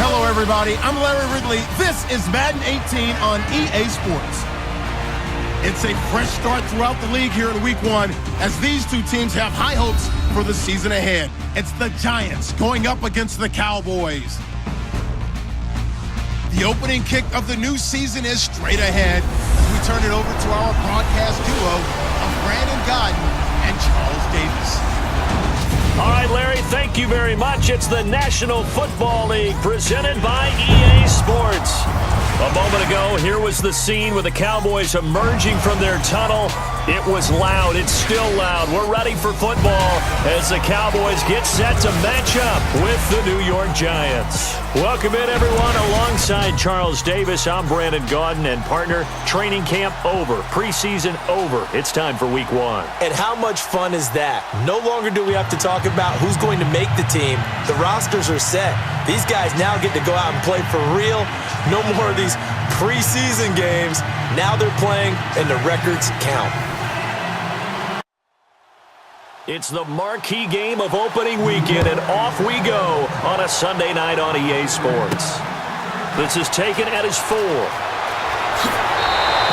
Hello, everybody. I'm Larry Ridley. This is Madden 18 on EA Sports. It's a fresh start throughout the league here in Week 1 as these two teams have high hopes for the season ahead. It's the Giants going up against the Cowboys. The opening kick of the new season is straight ahead as we turn it over to our broadcast duo of Brandon Godden and Charles Davis. All right, Larry, thank you very much. It's the National Football League presented by EA Sports. A moment ago, here was the scene with the Cowboys emerging from their tunnel. It was loud. It's still loud. We're ready for football as the Cowboys get set to match up with the New York Giants. Welcome in, everyone. Alongside Charles Davis, I'm Brandon Gaudin, and partner, training camp over, preseason over. It's time for Week 1. And how much fun is that? No longer do we have to talk about who's going to make the team. The rosters are set. These guys now get to go out and play for real. No more of these preseason games. Now they're playing, and the records count. It's the marquee game of opening weekend, and off we go on a Sunday night on EA Sports. This is taken at his 4.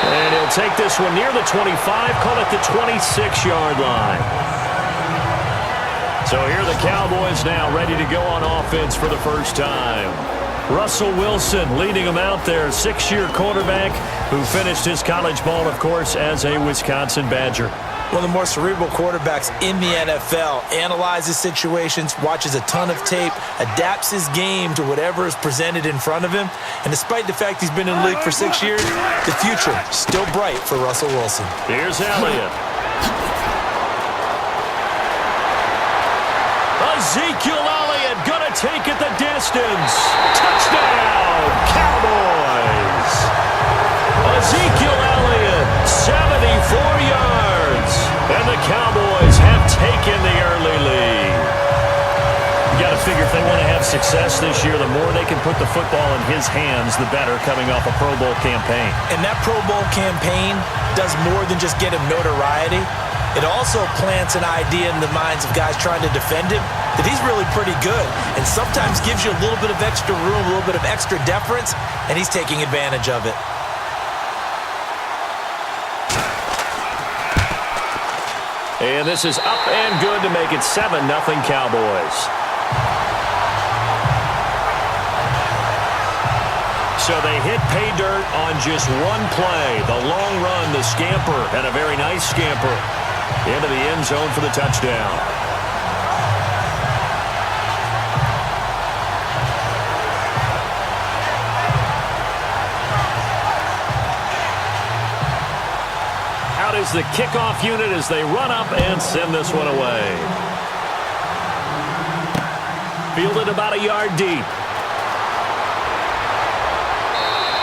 And he'll take this one near the 25, call it the 26-yard line. So here are the Cowboys now ready to go on offense for the first time. Russell Wilson leading them out there, 6-year quarterback who finished his college ball, of course, as a Wisconsin Badger. One of the more cerebral quarterbacks in the NFL, analyzes situations, watches a ton of tape, adapts his game to whatever is presented in front of him. And despite the fact he's been in the league for 6 years, the future still bright for Russell Wilson. Here's Elliott. Ezekiel Elliott gonna take it the distance. Touchdown, Cowboys. Ezekiel Elliott, 74 yards. And the Cowboys have taken the early lead. You got to figure if they want to have success this year, the more they can put the football in his hands, the better, coming off a Pro Bowl campaign. And that Pro Bowl campaign does more than just get him notoriety. It also plants an idea in the minds of guys trying to defend him that he's really pretty good and sometimes gives you a little bit of extra room, a little bit of extra deference, and he's taking advantage of it. And this is up and good to make it 7-0 Cowboys. So they hit pay dirt on just one play. The long run, the scamper, and a very nice scamper into the end zone for the touchdown. Out is the kickoff unit as they run up and send this one away. Fielded about a yard deep.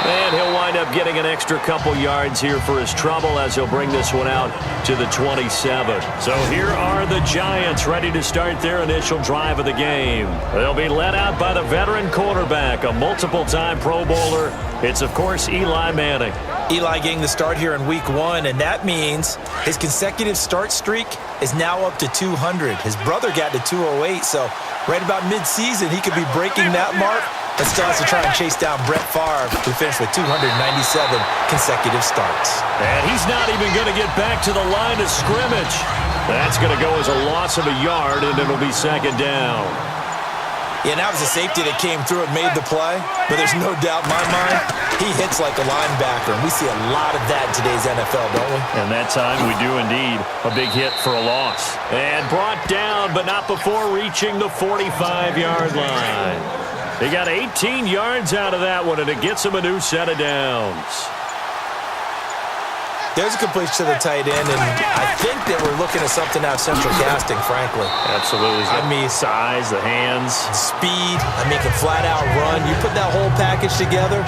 And he'll wind up getting an extra couple yards here for his trouble as he'll bring this one out to the 27. So here are the Giants ready to start their initial drive of the game. They'll be led out by the veteran quarterback, a multiple-time Pro Bowler. It's, of course, Eli Manning. Eli getting the start here in Week 1, and that means his consecutive start streak is now up to 200. His brother got to 208, so right about mid-season, he could be breaking that mark. But still has to try and chase down Brett Favre, who finished with 297 consecutive starts. And he's not even going to get back to the line of scrimmage. That's going to go as a loss of a yard, and it'll be second down. Yeah, and that was a safety that came through and made the play. But there's no doubt in my mind, he hits like a linebacker. And we see a lot of that in today's NFL, don't we? And that time we do indeed. A big hit for a loss. And brought down, but not before reaching the 45-yard line. They got 18 yards out of that one, and it gets them a new set of downs. There's a completion to the tight end, and I think that we're looking at something out of central casting, frankly. Absolutely. I mean, size, the hands. Speed. I mean, can flat-out run. You put that whole package together,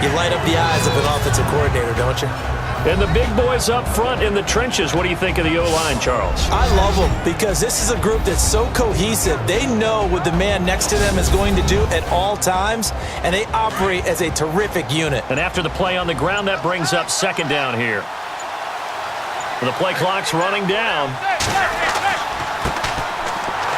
you light up the eyes of an offensive coordinator, don't you? And the big boys up front in the trenches. What do you think of the O-line, Charles? I love them because this is a group that's so cohesive. They know what the man next to them is going to do at all times, and they operate as a terrific unit. And after the play on the ground, that brings up second down here. The play clock's running down.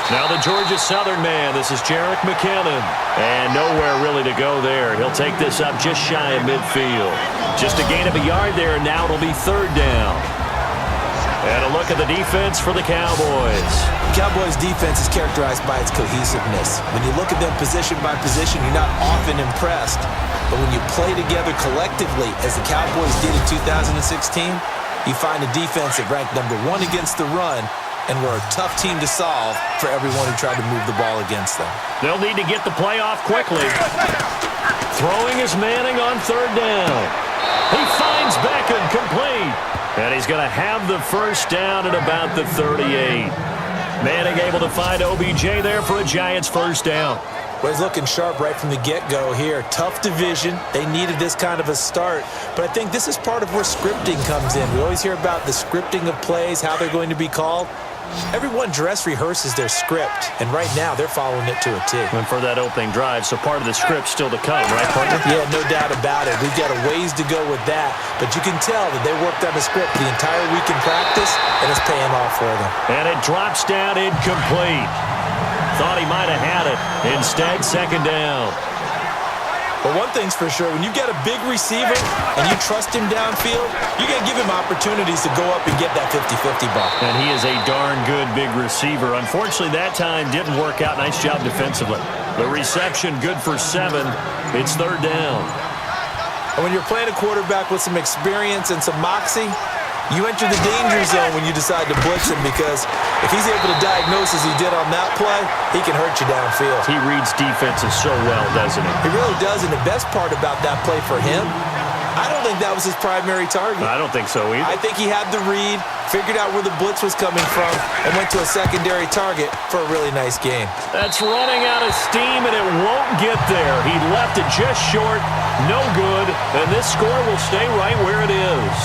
Now the Georgia Southern man. This is Jerick McKinnon. And nowhere really to go there. He'll take this up just shy of midfield. Just a gain of a yard there, and now it'll be third down. And a look at the defense for the Cowboys. Cowboys defense is characterized by its cohesiveness. When you look at them position by position, you're not often impressed. But when you play together collectively, as the Cowboys did in 2016, you find a defense that ranked number 1 against the run, and were a tough team to solve for everyone who tried to move the ball against them. They'll need to get the play off quickly. Throwing is Manning on third down. He finds Beckham complete. And he's going to have the first down at about the 38. Manning able to find OBJ there for a Giants first down. Well, he's looking sharp right from the get-go here. Tough division. They needed this kind of a start. But I think this is part of where scripting comes in. We always hear about the scripting of plays, how they're going to be called. Everyone dress rehearses their script, and right now they're following it to a T. And for that opening drive, so part of the script still to come, right, partner? Yeah, no doubt about it. We've got a ways to go with that, but you can tell that they worked on the script the entire week in practice, and it's paying off for them. And it drops down incomplete. Thought he might have had it. Instead, second down. But one thing's for sure, when you've got a big receiver and you trust him downfield, you're going to give him opportunities to go up and get that 50-50 ball. And he is a darn good big receiver. Unfortunately, that time didn't work out. Nice job defensively. The reception good for 7. It's third down. And when you're playing a quarterback with some experience and some moxie, you enter the danger zone when you decide to blitz him, because if he's able to diagnose as he did on that play, he can hurt you downfield. He reads defenses so well, doesn't he? He really does, and the best part about that play for him, I don't think that was his primary target. I don't think so either. I think he had the read, figured out where the blitz was coming from, and went to a secondary target for a really nice game. That's running out of steam, and it won't get there. He left it just short, no good, and this score will stay right where it is.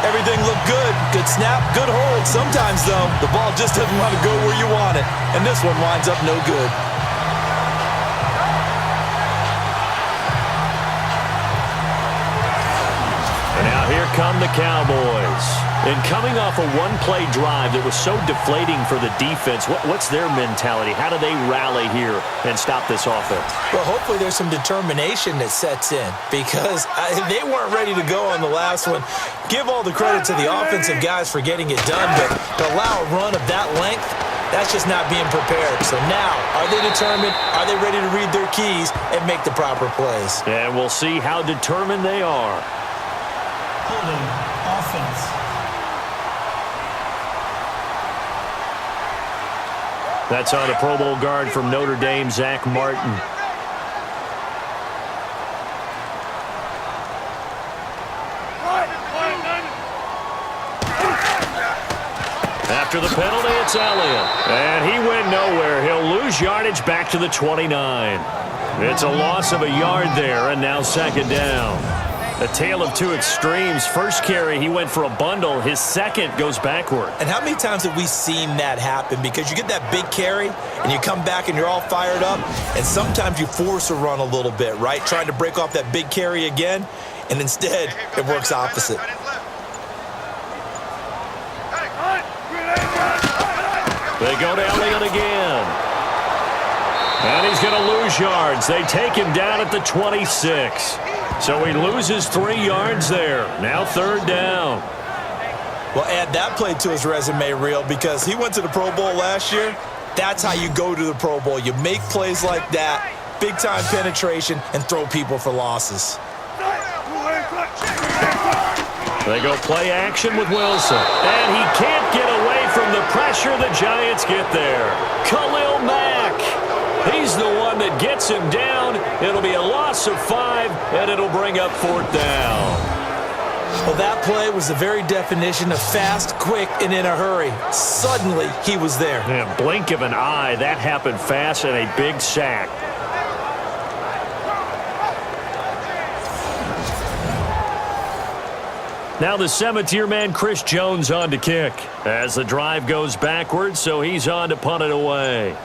Everything looked good. Good snap, good hold. Sometimes, though, the ball just doesn't want to go where you want it. And this one winds up no good. And now here come the Cowboys. And coming off a one-play drive that was so deflating for the defense, what's their mentality? How do they rally here and stop this offense? Well, hopefully there's some determination that sets in, because they weren't ready to go on the last one. Give all the credit to the offensive guys for getting it done, but to allow a run of that length, that's just not being prepared. So now, are they determined? Are they ready to read their keys and make the proper plays? And we'll see how determined they are. Holding offense. That's on a Pro Bowl guard from Notre Dame, Zach Martin. After the penalty, it's Elliott. And he went nowhere. He'll lose yardage back to the 29. It's a loss of a yard there, and now second down. A tale of two extremes. First carry, he went for a bundle. His second goes backward. And how many times have we seen that happen? Because you get that big carry, and you come back and you're all fired up, and sometimes you force a run a little bit, right? Trying to break off that big carry again, and instead it works opposite. They go to Elliott again. And he's going to lose yards. They take him down at the 26. So he loses 3 yards there. Now third down. Well, add that play to his resume reel, because he went to the Pro Bowl last year. That's how you go to the Pro Bowl. You make plays like that, big-time penetration, and throw people for losses. They go play action with Wilson. And he can't get away from the pressure. The Giants get there. Khalil Mack. He's the one that gets him down. It'll be a loss of 5, and it'll bring up fourth down. Well, that play was the very definition of fast, quick, and in a hurry. Suddenly, he was there. Yeah, blink of an eye. That happened fast, and a big sack. Now the Cemetery man, Chris Jones, on to kick. As the drive goes backwards, so he's on to punt it away.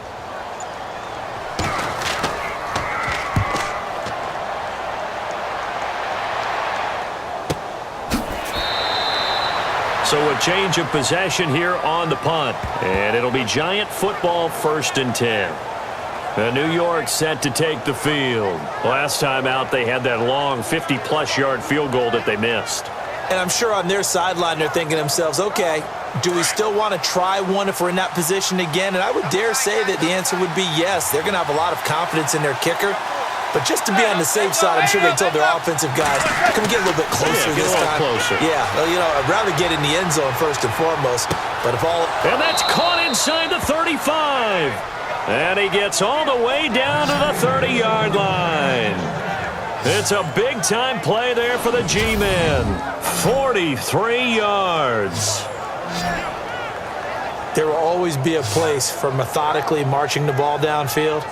So a change of possession here on the punt. And it'll be Giant football 1st and 10. New York set to take the field. Last time out, they had that long 50-plus yard field goal that they missed. And I'm sure on their sideline they're thinking to themselves, okay, do we still want to try one if we're in that position again? And I would dare say that the answer would be yes. They're going to have a lot of confidence in their kicker. But just to be on the safe side, I'm sure they told their offensive guys, can we get a little bit closer this time? Closer. Yeah, well, I'd rather get in the end zone first and foremost. But if all... And that's caught inside the 35. And he gets all the way down to the 30-yard line. It's a big-time play there for the G-men. 43 yards. There will always be a place for methodically marching the ball downfield.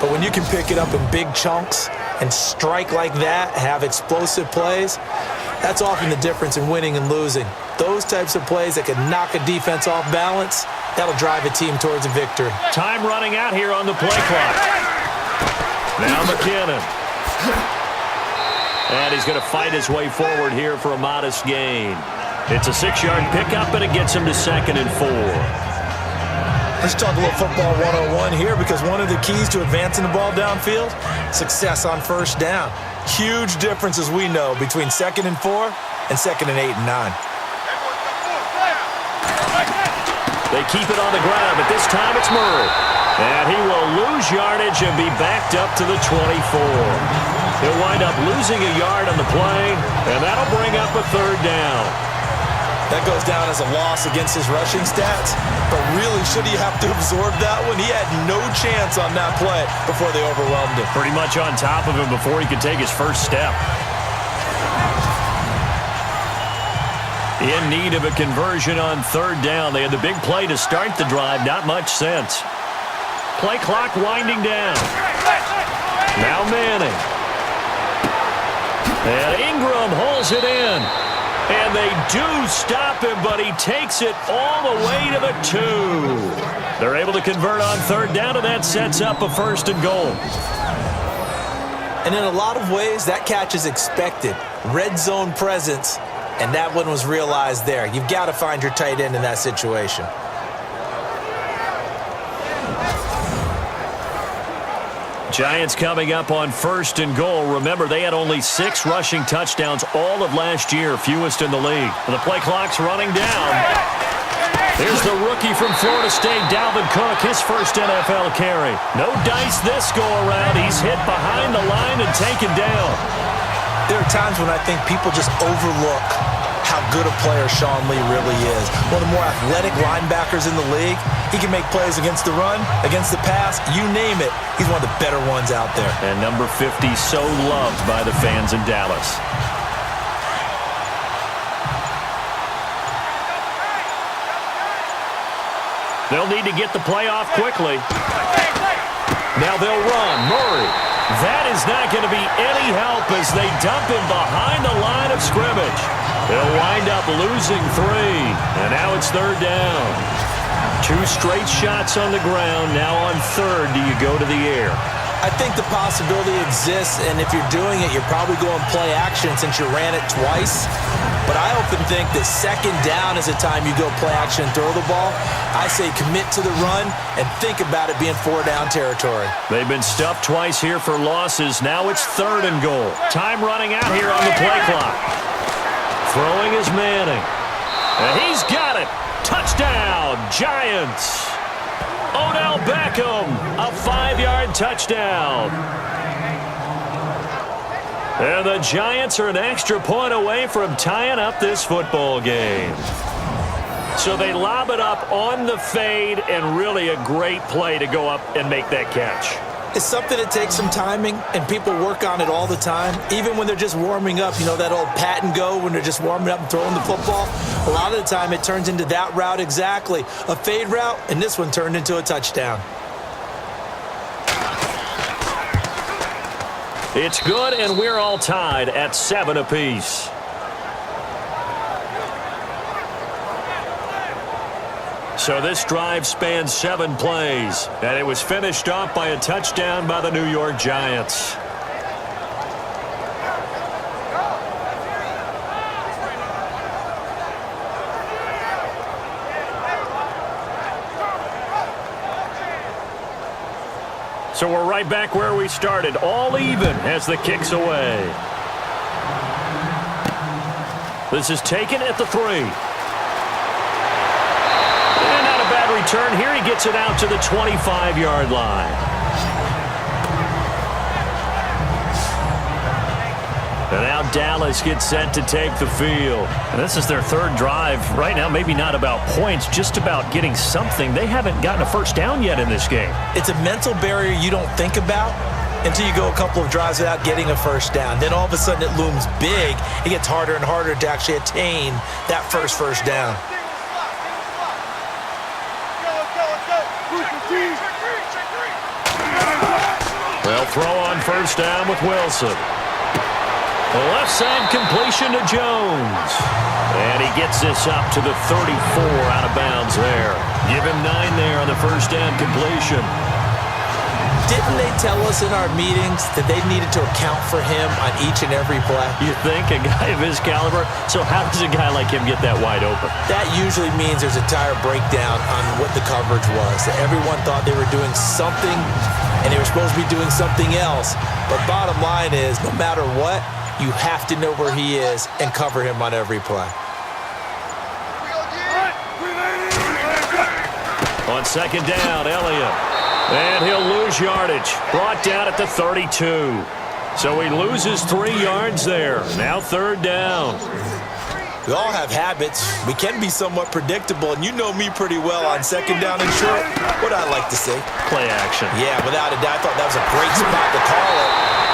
But when you can pick it up in big chunks and strike like that, have explosive plays, that's often the difference in winning and losing. Those types of plays that can knock a defense off balance, that'll drive a team towards a victory. Time running out here on the play clock. Now McKinnon. And he's going to fight his way forward here for a modest gain. It's a 6-yard pickup, and it gets him to 2nd and 4. Let's talk a little football 101 here, because one of the keys to advancing the ball downfield, success on 1st down. Huge difference, as we know, between 2nd and 4 and 2nd and 8 and 9. They keep it on the ground, but this time it's Murray. And he will lose yardage and be backed up to the 24. He'll wind up losing a yard on the play, and that'll bring up a 3rd down. That goes down as a loss against his rushing stats, but really, should he have to absorb that one? He had no chance on that play before they overwhelmed him. Pretty much on top of him before he could take his first step. In need of a conversion on 3rd down. They had the big play to start the drive, not much sense. Play clock winding down. Now Manning. And Ingram holds it in. And they do stop him, but he takes it all the way to the 2. They're able to convert on 3rd down, and that sets up a 1st and goal. And in a lot of ways, that catch is expected. Red zone presence, and that one was realized there. You've got to find your tight end in that situation. Giants coming up on 1st and goal. Remember, they had only 6 rushing touchdowns all of last year, fewest in the league. The play clock's running down. Here's the rookie from Florida State, Dalvin Cook, his first NFL carry. No dice this go-around. He's hit behind the line and taken down. There are times when I think people just overlook how good a player Sean Lee really is. One of the more athletic linebackers in the league. He can make plays against the run, against the pass, you name it. He's one of the better ones out there. And number 50, so loved by the fans in Dallas. They'll need to get the play off quickly. Now they'll run. Murray. That is not going to be any help as they dump him behind the line of scrimmage. They'll wind up losing 3. And now it's 3rd down. 2 straight shots on the ground. Now on 3rd, do you go to the air? I think the possibility exists, and if you're doing it, you're probably going play action since you ran it twice. But I often think that 2nd down is the time you go play action and throw the ball. I say commit to the run and think about it being 4-down territory. They've been stuffed twice here for losses. Now it's 3rd and goal. Time running out here on the play clock. Throwing is Manning. And he's got it. Touchdown, Giants. Odell Beckham, a 5-yard touchdown. And the Giants are an extra point away from tying up this football game. So they lob it up on the fade, and really a great play to go up and make that catch. It's something that takes some timing, and people work on it all the time, even when they're just warming up. You know, that old pat and go when they're just warming up and throwing the football? A lot of the time it turns into that route exactly. A fade route, and this one turned into a touchdown. It's good, and we're all tied at 7 apiece. So this drive spans 7 plays, and it was finished off by a touchdown by the New York Giants. So we're right back where we started, all even as the kick's away. This is taken at the 3. And not a bad return here. He gets it out to the 25-yard line. And now Dallas gets set to take the field. And this is their third drive. Right now, maybe not about points, just about getting something. They haven't gotten a first down yet in this game. It's a mental barrier you don't think about until you go a couple of drives without getting a first down. Then all of a sudden it looms big. It gets harder and harder to actually attain that first down. They'll throw on first down with Wilson. The left side completion to Jones. And he gets this up to the 34 out of bounds there. Give him 9 there on the first down completion. Didn't they tell us in our meetings that they needed to account for him on each and every play? You think? A guy of his caliber? So how does a guy like him get that wide open? That usually means there's a entire breakdown on what the coverage was. That everyone thought they were doing something, and they were supposed to be doing something else. But bottom line is, no matter what, you have to know where he is and cover him on every play. On second down, Elliott. And he'll lose yardage. Brought down at the 32. So he loses 3 yards there. Now third down. We all have habits. We can be somewhat predictable, and you know me pretty well on second down and short. What I like to see? Play action. Yeah, without a doubt. I thought that was a great spot to call it.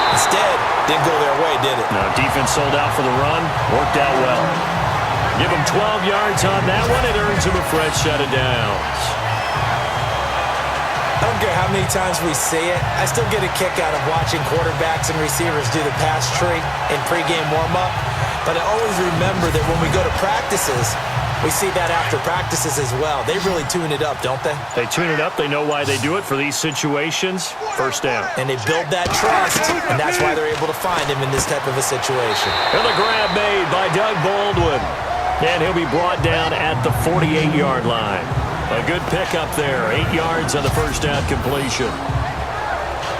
Instead, didn't go their way, did it? No, defense sold out for the run. Worked out well. Give him 12 yards on that one. It earns him a fresh set of downs. I don't care how many times we see it. I still get a kick out of watching quarterbacks and receivers do the pass tree in pregame warm-up. But I always remember that when we go to practices, we see that after practices as well. They really tune it up, don't they? They tune it up. They know why they do it for these situations. First down. And they build that trust, and that's why they're able to find him in this type of a situation. And the grab made by Doug Baldwin. And he'll be brought down at the 48-yard line. A good pickup there. 8 yards on the first down completion.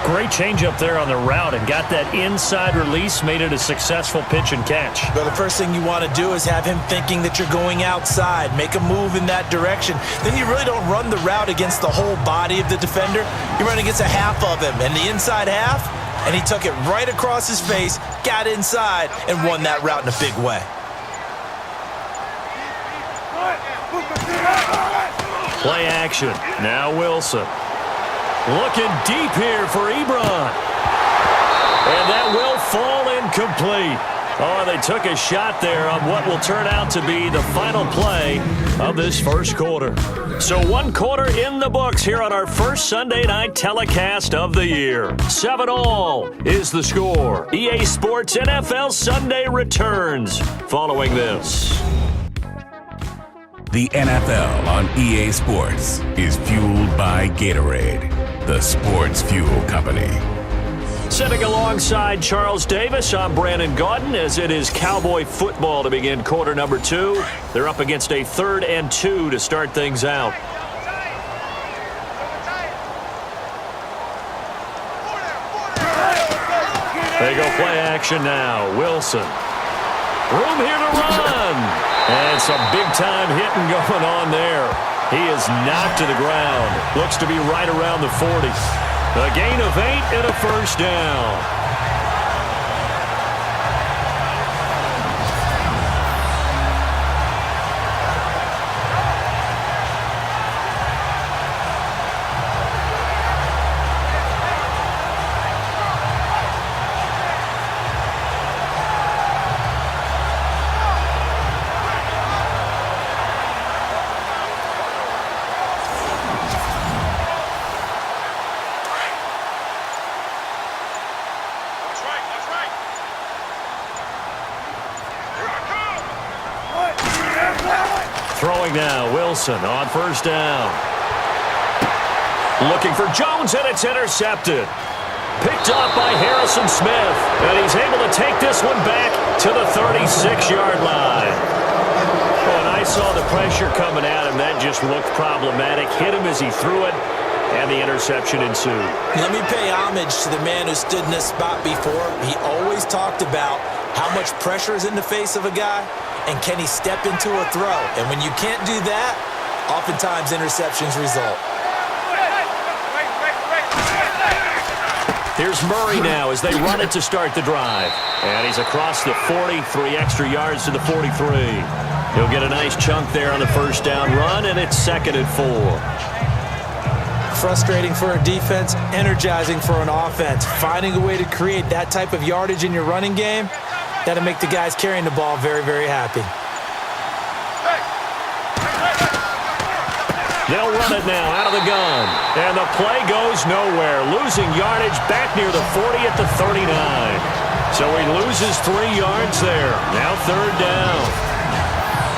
Great change up there on the route and got that inside release, made it a successful pitch and catch. But the first thing you want to do is have him thinking that you're going outside, make a move in that direction. Then you really don't run the route against the whole body of the defender. You run against a half of him, and the inside half, and he took it right across his face, got inside, and won that route in a big way. Play action. Now Wilson. Looking deep here for Ebron. And that will fall incomplete. Oh, they took a shot there on what will turn out to be the final play of this first quarter. So 1 quarter in the books here on our first Sunday night telecast of the year. 7-all is the score. EA Sports NFL Sunday returns following this. The NFL on EA Sports is fueled by Gatorade, the sports fuel company. Sitting alongside Charles Davis, I'm Brandon Gaudin, as it is Cowboy football to begin quarter number 2. They're up against a 3rd and 2 to start things out. They go play action now. Wilson. Room here to run. And some big-time hitting going on there. He is knocked to the ground. Looks to be right around the 40. A gain of 8 and a first down. Throwing now, Wilson on first down. Looking for Jones, and it's intercepted. Picked up by Harrison Smith, and he's able to take this one back to the 36-yard line. Oh, and I saw the pressure coming at him. That just looked problematic. Hit him as he threw it. and the interception ensued. Let me pay homage to the man who stood in this spot before. He always talked about how much pressure is in the face of a guy, and can he step into a throw. And when you can't do that, oftentimes interceptions result. Here's Murray now as they run it to start the drive. And he's across the 40, 3 extra yards to the 43. He'll get a nice chunk there on the first down run, and it's 2nd and 4. Frustrating for a defense, energizing for an offense. Finding a way to create that type of yardage in your running game, that'll make the guys carrying the ball very, very happy. They'll run it now out of the gun. And the play goes nowhere. Losing yardage back near the 40 at the 39. So he loses 3 yards there. Now 3rd down.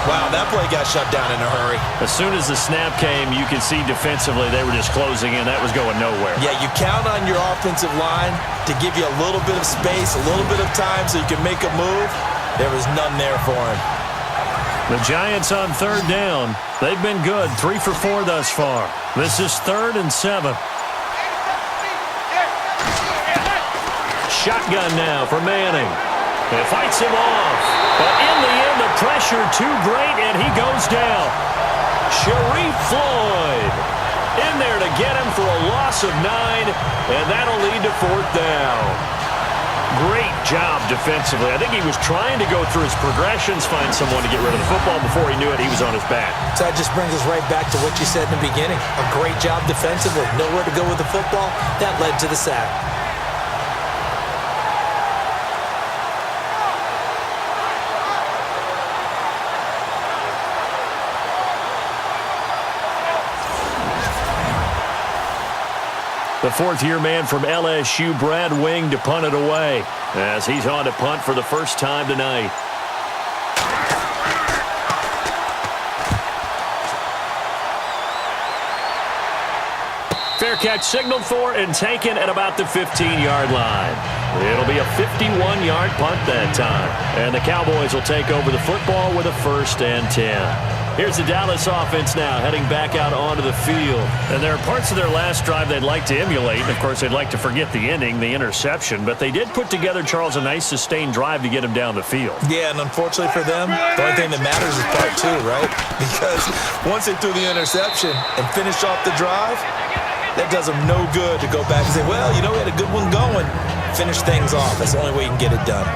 Wow, that play got shut down in a hurry. As soon as the snap came, you could see defensively they were just closing in. That was going nowhere. Yeah, you count on your offensive line to give you a little bit of space, a little bit of time so you can make a move. There was none there for him. The Giants on 3rd down. They've been good, 3 for 4 thus far. This is 3rd and 7. Shotgun now for Manning. It fights him off. But in the end, the pressure too great, and he goes down. Sharif Floyd in there to get him for a loss of 9, and that'll lead to 4th down. Great job defensively. I think he was trying to go through his progressions, find someone to get rid of the football. Before he knew it, he was on his back. So that just brings us right back to what you said in the beginning. A great job defensively. Nowhere to go with the football. That led to the sack. The 4th-year man from LSU, Brad Wing, to punt it away as he's on to punt for the first time tonight. Fair catch signaled for and taken at about the 15-yard line. It'll be a 51-yard punt that time. And the Cowboys will take over the football with a 1st and 10. Here's the Dallas offense now heading back out onto the field. And there are parts of their last drive they'd like to emulate. And, of course, they'd like to forget the ending, the interception. But they did put together, Charles, a nice sustained drive to get him down the field. Yeah, and unfortunately for them, the only thing that matters is part 2, right? Because once they threw the interception and finished off the drive, that does them no good to go back and say, well, you know, we had a good one going. Finish things off. That's the only way you can get it done.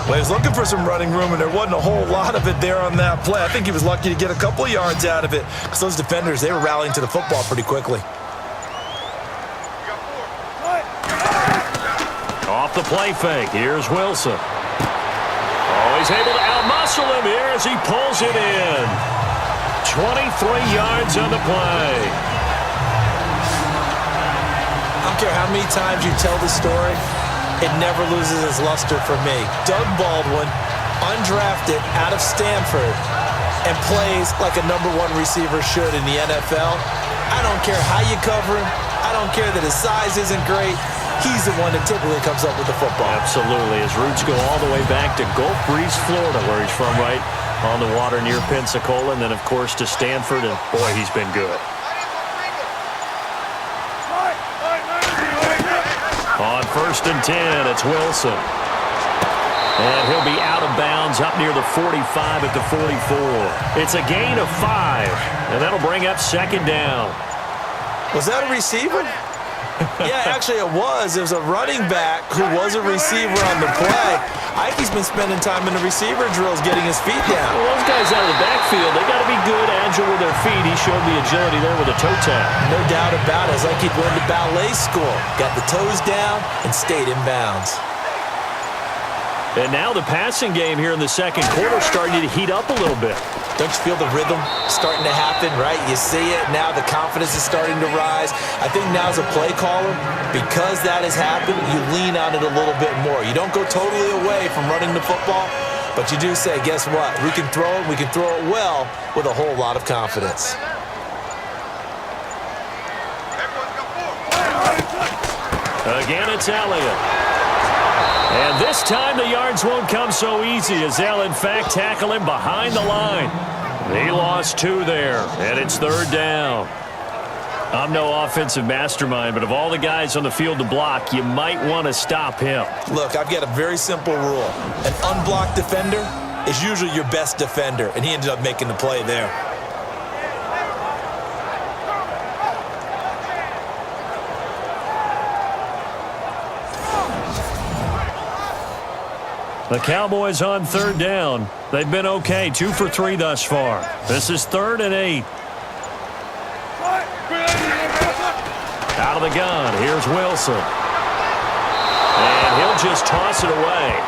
Well, he was looking for some running room, and there wasn't a whole lot of it there on that play. I think he was lucky to get a couple of yards out of it because those defenders, they were rallying to the football pretty quickly. Off the play fake. Here's Wilson. Oh, he's able to outmuscle him here as he pulls it in. 23 yards on the play. I don't care how many times you tell the story, it never loses its luster for me. Doug Baldwin, undrafted out of Stanford, and plays like a #1 receiver should in the NFL. I don't care how you cover him. I don't care that his size isn't great. He's the one that typically comes up with the football. Absolutely. His roots go all the way back to Gulf Breeze, Florida, where he's from, right on the water near Pensacola, and then, of course, to Stanford, and, boy, he's been good. On 1st and 10, it's Wilson. And he'll be out of bounds up near the 45 at the 44. It's a gain of 5, and that'll bring up 2nd down. Was that a receiver? Yeah, actually it was. It was a running back who was a receiver on the play. I think he's been spending time in the receiver drills getting his feet down. Well, those guys out of the backfield, they got to be good, agile with their feet. He showed the agility there with a toe tap. No doubt about it. It's like he'd went to ballet school. Got the toes down and stayed in bounds. And now the passing game here in the 2nd quarter starting to heat up a little bit. Don't you feel the rhythm starting to happen, right? You see it now. The confidence is starting to rise. I think now as a play caller, because that has happened, you lean on it a little bit more. You don't go totally away from running the football, but you do say, guess what? We can throw it. We can throw it well with a whole lot of confidence. Again, it's Elliott. And this time the yards won't come so easy as they'll, in fact, tackle him behind the line. He lost 2 there, and it's 3rd down. I'm no offensive mastermind, but of all the guys on the field to block, you might want to stop him. Look, I've got a very simple rule. An unblocked defender is usually your best defender, and he ended up making the play there. The Cowboys on third down. They've been okay, 2 for 3 thus far. This is 3rd and 8. Out of the gun, here's Wilson. And he'll just toss it away.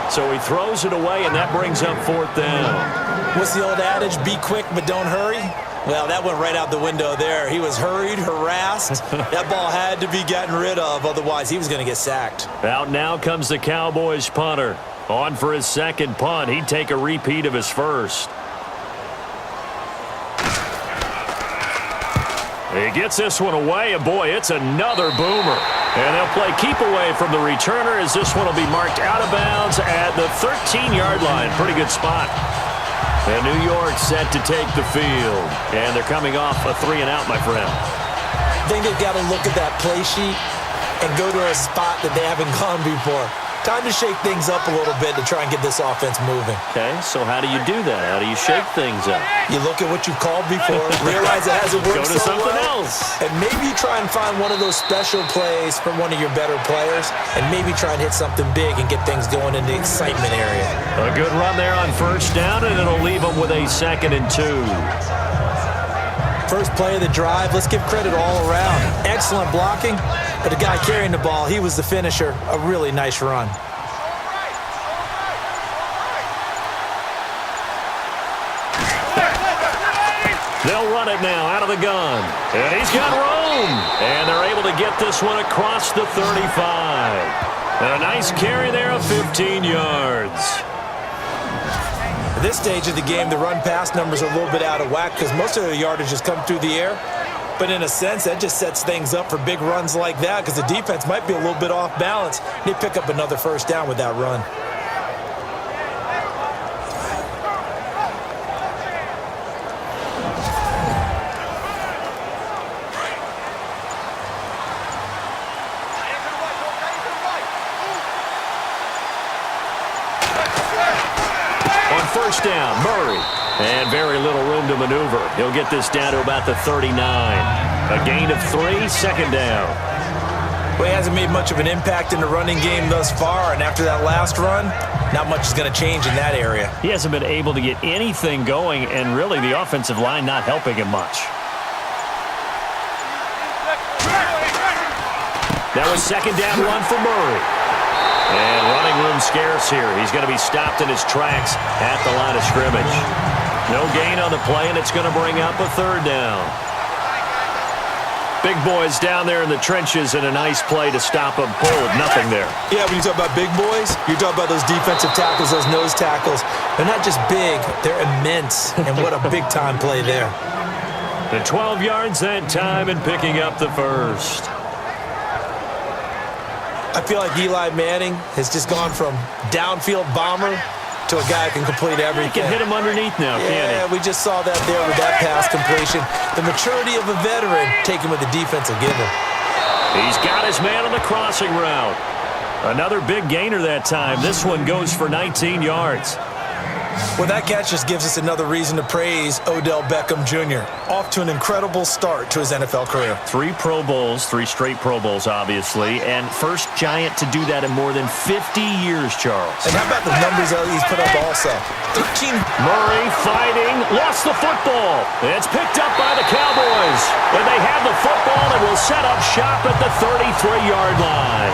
So he throws it away, and that brings up 4th down. What's the old adage? Be quick, but don't hurry? Well, that went right out the window there. He was hurried, harassed. That ball had to be gotten rid of, otherwise he was going to get sacked. Out now comes the Cowboys punter. On for his second punt. He'd take a repeat of his first. He gets this one away, and boy, it's another boomer. And they'll play keep away from the returner as this one will be marked out of bounds at the 13-yard line. Pretty good spot. And New York set to take the field. And they're coming off a 3-and-out, my friend. I think they've got to look at that play sheet and go to a spot that they haven't gone before. Time to shake things up a little bit to try and get this offense moving. Okay, so how do you do that? How do you shake things up? You look at what you've called before, realize it hasn't worked Go to so something well, else. and maybe try and find one of those special plays from one of your better players, and maybe try and hit something big and get things going in the excitement area. A good run there on 1st down, and it'll leave them with a 2nd and 2. First play of the drive, let's give credit all around. Excellent blocking, but the guy carrying the ball, he was the finisher. A really nice run. They'll run it now out of the gun. And he's got room. And they're able to get this one across the 35. And a nice carry there of 15 yards. At this stage of the game, the run-pass numbers are a little bit out of whack because most of the yardage has come through the air. But in a sense, that just sets things up for big runs like that because the defense might be a little bit off balance. They pick up another 1st down with that run. First down, Murray. And very little room to maneuver. He'll get this down to about the 39. A gain of 3, 2nd down. Well, he hasn't made much of an impact in the running game thus far, and after that last run, not much is going to change in that area. He hasn't been able to get anything going, and really the offensive line not helping him much. That was 2nd down run for Murray. And running room scarce here. He's going to be stopped in his tracks at the line of scrimmage. No gain on the play, and it's going to bring up a 3rd down. Big boys down there in the trenches, and a nice play to stop them cold. Nothing there. Yeah, when you talk about big boys, you're talking about those defensive tackles, those nose tackles. They're not just big, they're immense. And what a big-time play there. The 12 yards that time and picking up the 1st. I feel like Eli Manning has just gone from downfield bomber to a guy who can complete everything. He can hit him underneath now, can't he? Yeah, we just saw that there with that pass completion. The maturity of a veteran taken with the defense will give him. He's got his man on the crossing route. Another big gainer that time. This one goes for 19 yards. Well, that catch just gives us another reason to praise Odell Beckham Jr. Off to an incredible start to his NFL career. 3 Pro Bowls, 3 straight Pro Bowls, obviously, and first Giant to do that in more than 50 years, Charles. And how about the numbers that he's put up also? 13. Murray fighting, lost the football. It's picked up by the Cowboys. And they have the football and will set up shop at the 33-yard line.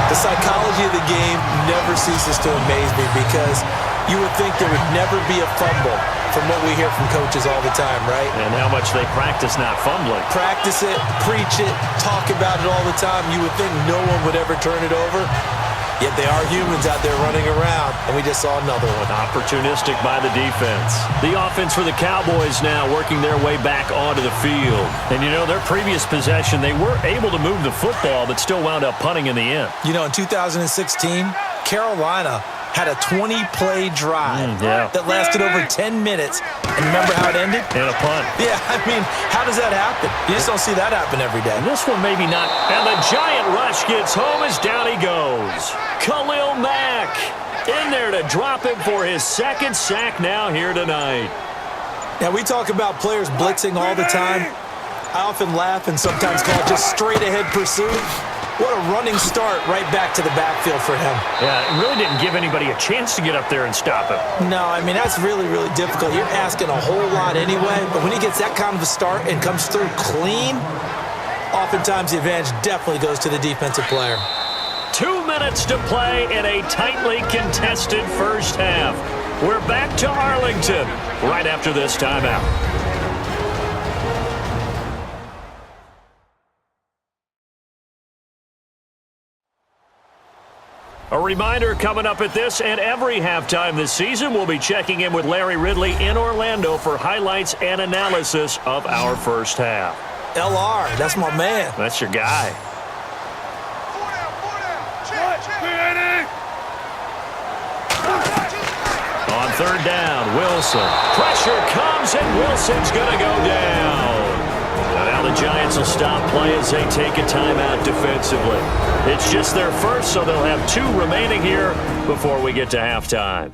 The psychology of the game never ceases to amaze me because you would think there would never be a fumble from what we hear from coaches all the time, right? And how much they practice not fumbling. Practice it, preach it, talk about it all the time. You would think no one would ever turn it over. Yet they are humans out there running around, and we just saw another one. Opportunistic by the defense. The offense for the Cowboys now working their way back onto the field. And, you know, their previous possession, they were able to move the football, but still wound up punting in the end. You know, in 2016, Carolina had a 20-play drive that lasted over 10 minutes. And remember how it ended? And a punt. Yeah, I mean, how does that happen? You just don't see that happen every day. This one maybe not. And the giant rush gets home as down he goes. Khalil Mack in there to drop him for his second sack now here tonight. Now, we talk about players blitzing all the time. I often laugh and sometimes call it just straight-ahead pursuit. What a running start right back to the backfield for him. Yeah, it really didn't give anybody a chance to get up there and stop him. No, I mean, that's really, really difficult. You're asking a whole lot anyway, but when he gets that kind of a start and comes through clean, oftentimes the advantage definitely goes to the defensive player. 2 minutes to play in a tightly contested first half. We're back to Arlington right after this timeout. A reminder coming up at this and every halftime this season, we'll be checking in with Larry Ridley in Orlando for highlights and analysis of our first half. LR, that's my man. That's your guy. On third down, Wilson. Pressure comes and Wilson's going to go down. Now the Giants will stop play as they take a timeout defensively. It's just their first, so they'll have 2 remaining here before we get to halftime.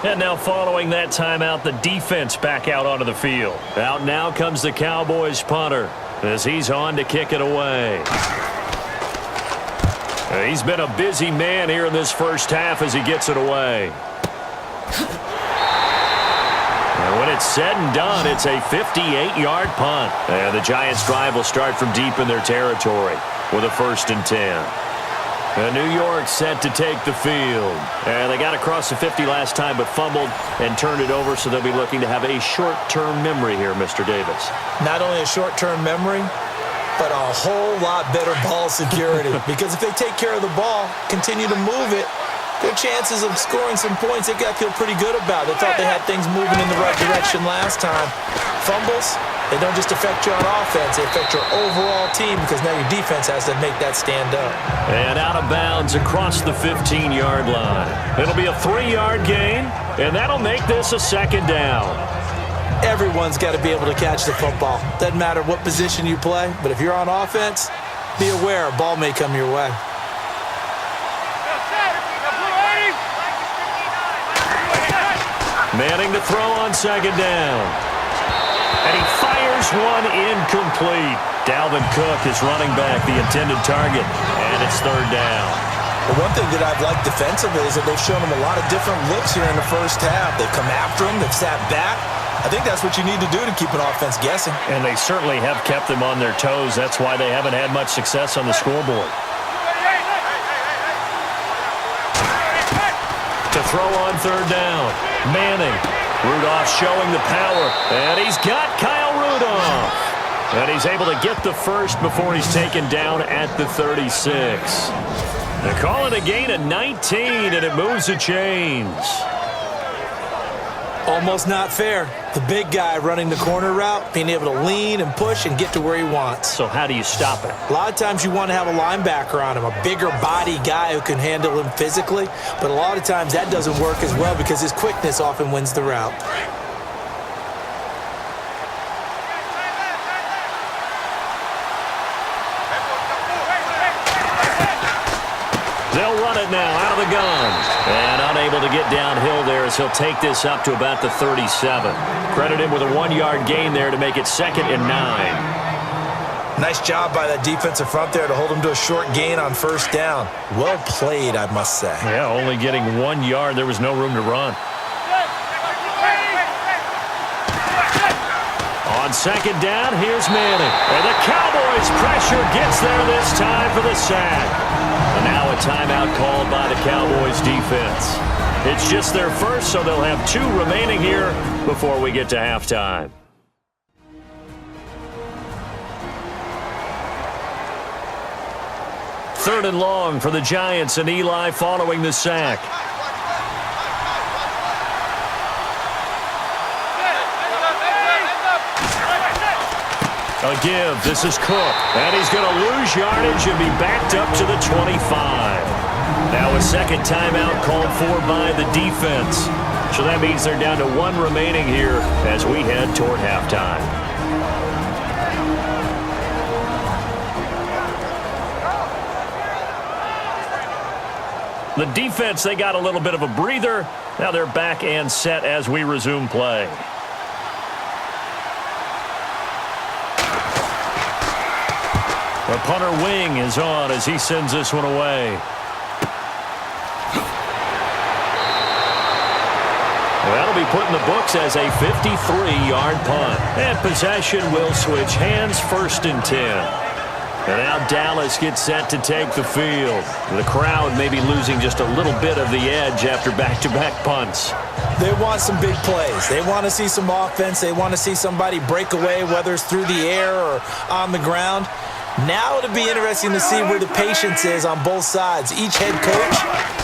And now following that timeout, the defense back out onto the field. Out now comes the Cowboys punter as he's on to kick it away. He's been a busy man here in this first half as he gets it away. And when it's said and done, it's a 58-yard punt. And the Giants' drive will start from deep in their territory with a 1st and 10. And New York set to take the field. And they got across the 50 last time but fumbled and turned it over, so they'll be looking to have a short-term memory here, Mr. Davis. Not only a short-term memory, but a whole lot better ball security. Because if they take care of the ball, continue to move it, their chances of scoring some points, they got to feel pretty good about. They thought they had things moving in the right direction last time. Fumbles, they don't just affect you on offense, they affect your overall team because now your defense has to make that stand up. And out of bounds across the 15-yard line. It'll be a 3-yard gain, and that'll make this a 2nd down. Everyone's got to be able to catch the football. Doesn't matter what position you play, but if you're on offense, be aware a ball may come your way. Manning to throw on 2nd down. And he fires one incomplete. Dalvin Cook is running back the intended target, and it's 3rd down. The one thing that I've liked defensively is that they've shown them a lot of different looks here in the first half. They've come after him, they've sat back. I think that's what you need to do to keep an offense guessing. And they certainly have kept them on their toes. That's why they haven't had much success on the scoreboard. To throw on 3rd down. Manning. Rudolph showing the power. And he's got Kyle Rudolph. And he's able to get the first before he's taken down at the 36. They're calling a gain of 19, and it moves the chains. Almost not fair. The big guy running the corner route, being able to lean and push and get to where he wants. So how do you stop it? A lot of times you want to have a linebacker on him, a bigger body guy who can handle him physically. But a lot of times that doesn't work as well because his quickness often wins the route. They'll run it now out of the gun. And unable to get downhill there as he'll take this up to about the 37. Credit him with a 1-yard gain there to make it 2nd and 9. Nice job by that defensive front there to hold him to a short gain on 1st down. Well played, I must say. Yeah, only getting 1 yard. There was no room to run. On 2nd down, here's Manning. And the Cowboys' pressure gets there this time for the sack. And now a timeout called by the Cowboys defense. It's just their first, so they'll have 2 remaining here before we get to halftime. Third and long for the Giants and Eli following the sack. A give. This is Cook. And he's going to lose yardage and be backed up to the 25. Now a second timeout called for by the defense. So that means they're down to one remaining here as we head toward halftime. The defense, they got a little bit of a breather. Now they're back and set as we resume play. The punter wing is on as he sends this one away. That'll be put in the books as a 53-yard punt. And possession will switch hands, 1st and 10. And now Dallas gets set to take the field. The crowd may be losing just a little bit of the edge after back-to-back punts. They want some big plays. They want to see some offense. They want to see somebody break away, whether it's through the air or on the ground. Now it'll be interesting to see where the patience is on both sides. Each head coach,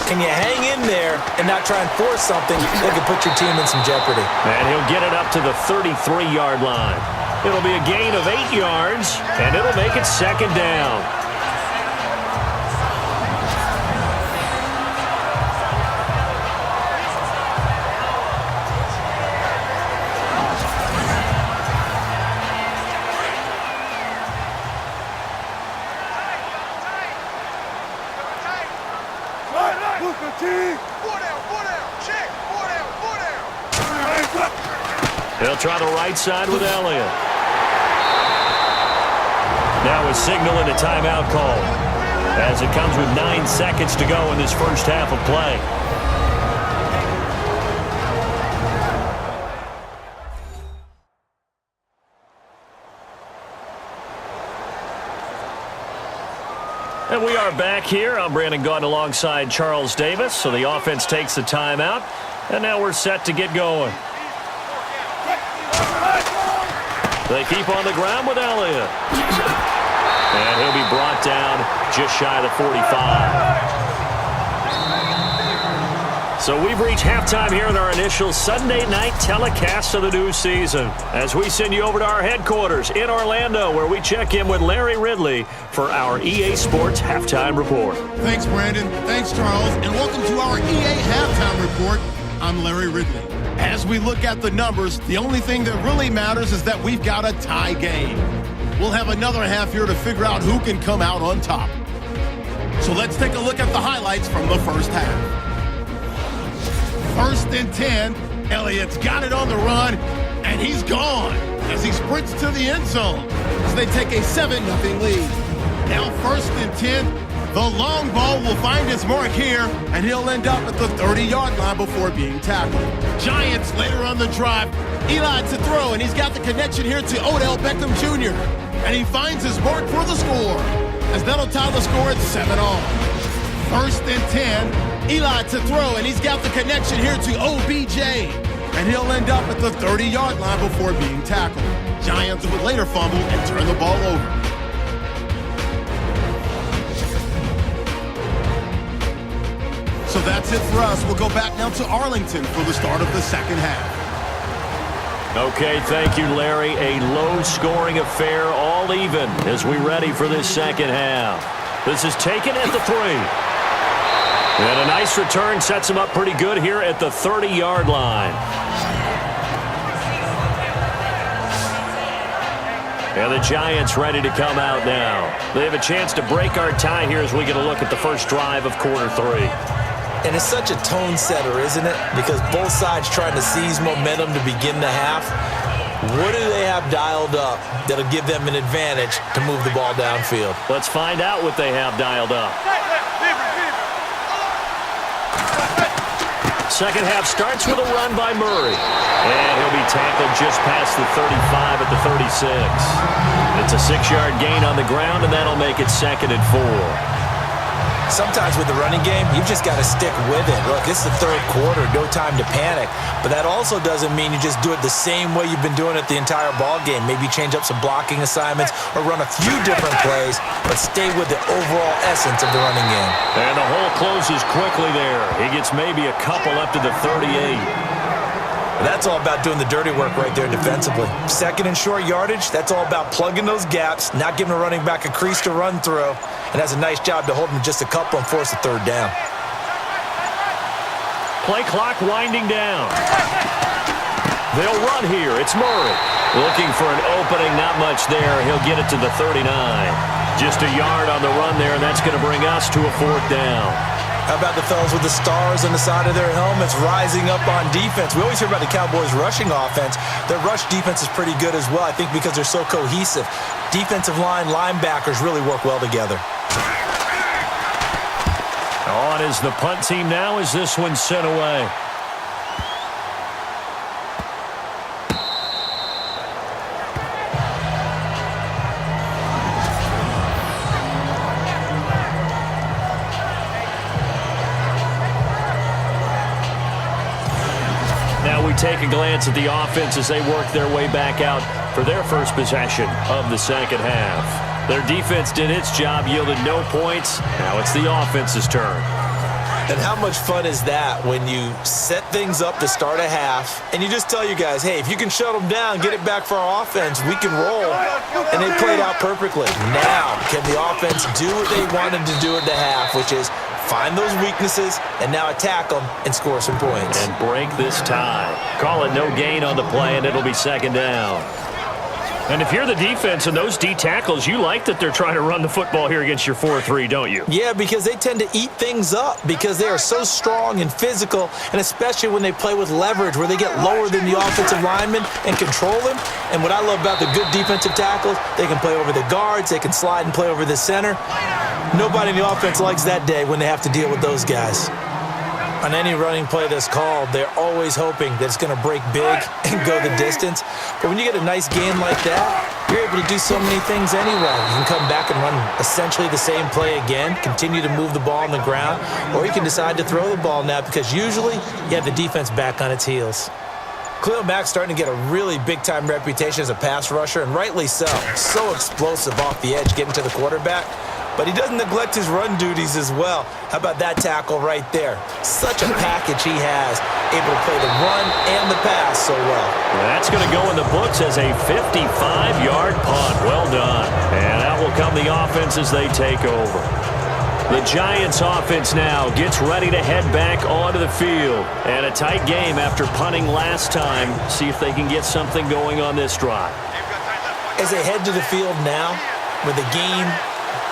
can you hang in there and not try and force something that can put your team in some jeopardy? And he'll get it up to the 33-yard line. It'll be a gain of 8 yards, and it'll make it 2nd down. They'll try the right side with Elliott. Now a signal and a timeout call as it comes with 9 seconds to go in this first half of play. And we are back here. I'm Brandon Gaudin alongside Charles Davis. So the offense takes the timeout, and now we're set to get going. They keep on the ground with Elliott. And he'll be brought down just shy of the 45. So we've reached halftime here in our initial Sunday night telecast of the new season as we send you over to our headquarters in Orlando where we check in with Larry Ridley for our EA Sports Halftime Report. Thanks, Brandon. Thanks, Charles. And welcome to our EA Halftime Report. I'm Larry Ridley. As we look at the numbers, the only thing that really matters is that we've got a tie game. We'll have another half here to figure out who can come out on top. So let's take a look at the highlights from the first half. 1st and 10, Elliott's got it on the run, and he's gone as he sprints to the end zone as they take a 7-0 lead. Now 1st and 10, the long ball will find his mark here, and he'll end up at the 30-yard line before being tackled. Giants later on the drive, Eli to throw, and he's got the connection here to Odell Beckham Jr., and he finds his mark for the score as that'll tie the score at 7-all. 1st and 10, Eli to throw, and he's got the connection here to OBJ, and he'll end up at the 30-yard line before being tackled. Giants would later fumble and turn the ball over. So that's it for us. We'll go back now to Arlington for the start of the second half. Okay, thank you, Larry. A low-scoring affair, all even, as we ready for this second half. This is taken at the 3. And a nice return sets him up pretty good here at the 30-yard line. And the Giants ready to come out now. They have a chance to break our tie here as we get a look at the first drive of quarter 3. And it's such a tone setter, isn't it? Because both sides trying to seize momentum to begin the half. What do they have dialed up that'll give them an advantage to move the ball downfield? Let's find out what they have dialed up. Second half starts with a run by Murray. And he'll be tackled just past the 35 at the 36. It's a 6-yard gain on the ground, and that'll make it 2nd and 4. Sometimes with the running game, you've just got to stick with it. Look, it's the third quarter, no time to panic. But that also doesn't mean you just do it the same way you've been doing it the entire ball game. Maybe change up some blocking assignments or run a few different plays, but stay with the overall essence of the running game. And the hole closes quickly there. He gets maybe a couple up to the 38. That's all about doing the dirty work right there defensively. Second and short yardage, that's all about plugging those gaps, not giving a running back a crease to run through, and has a nice job to hold him just a couple and force a third down. Play clock winding down. They'll run here. It's Murray. Looking for an opening, not much there. He'll get it to the 39. Just a yard on the run there, and that's going to bring us to a fourth down. How about the fellas with the stars on the side of their helmets rising up on defense? We always hear about the Cowboys' rushing offense. Their rush defense is pretty good as well, I think, because they're so cohesive. Defensive line, linebackers really work well together. On is the punt team now as this one's sent away. Take a glance at the offense as they work their way back out for their first possession of the second half. Their defense did its job, yielded no points. Now it's the offense's turn. And how much fun is that when you set things up to start a half and you just tell you guys, hey, if you can shut them down, get it back for our offense, we can roll. And they played out perfectly. Now, can the offense do what they wanted to do at the half, which is find those weaknesses and now attack them and score some points. And break this tie. Call it no gain on the play, and it'll be second down. And if you're the defense and those D tackles, you like that they're trying to run the football here against your 4-3, don't you? Yeah, because they tend to eat things up because they are so strong and physical, and especially when they play with leverage where they get lower than the offensive lineman and control them. And what I love about the good defensive tackles, they can play over the guards, they can slide and play over the center. Nobody in the offense likes that day when they have to deal with those guys. On any running play that's called, they're always hoping that it's going to break big and go the distance. But when you get a nice gain like that, you're able to do so many things anyway. You can come back and run essentially the same play again, continue to move the ball on the ground, or you can decide to throw the ball now because usually you have the defense back on its heels. Khalil Mack's starting to get a really big-time reputation as a pass rusher, and rightly so. So explosive off the edge getting to the quarterback. But he doesn't neglect his run duties as well. How about that tackle right there? Such a package he has, able to play the run and the pass so well. That's going to go in the books as a 55-yard punt. Well done. And out will come the offense as they take over. The Giants offense now gets ready to head back onto the field. And a tight game after punting last time. See if they can get something going on this drive. As they head to the field now, with the game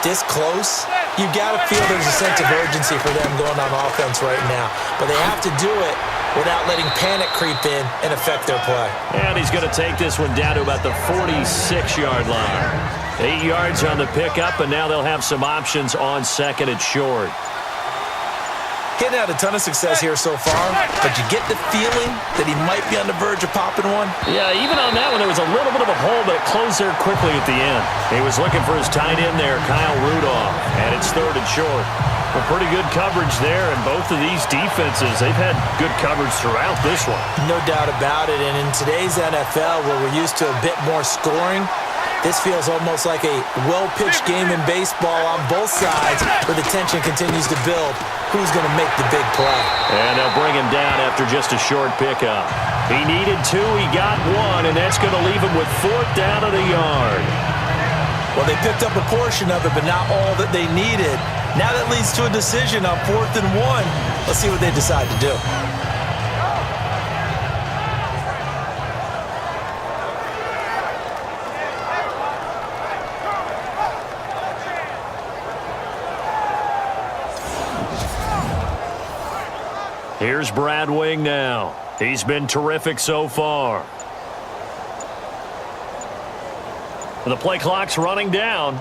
this close, you've got to feel there's a sense of urgency for them going on offense right now. But they have to do it without letting panic creep in and affect their play. And he's going to take this one down to about the 46-yard line. 8 yards on the pickup, and now they'll have some options on second and short. Getting out a ton of success here so far, but you get the feeling that he might be on the verge of popping one. Yeah, even on that one, there was a little bit of a hole, but it closed there quickly at the end. He was looking for his tight end there, Kyle Rudolph, and it's third and short. Well, pretty good coverage there, and both of these defenses, they've had good coverage throughout this one. No doubt about it, and in today's NFL, where we're used to a bit more scoring, this feels almost like a well-pitched game in baseball on both sides where the tension continues to build. Who's going to make the big play? And they'll bring him down after just a short pickup. He needed 2, he got 1, and that's going to leave him with 4th down at a yard. Well, they picked up a portion of it, but not all that they needed. Now that leads to a decision on 4th and 1. Let's see what they decide to do. Here's Brad Wing now. He's been terrific so far. The play clock's running down.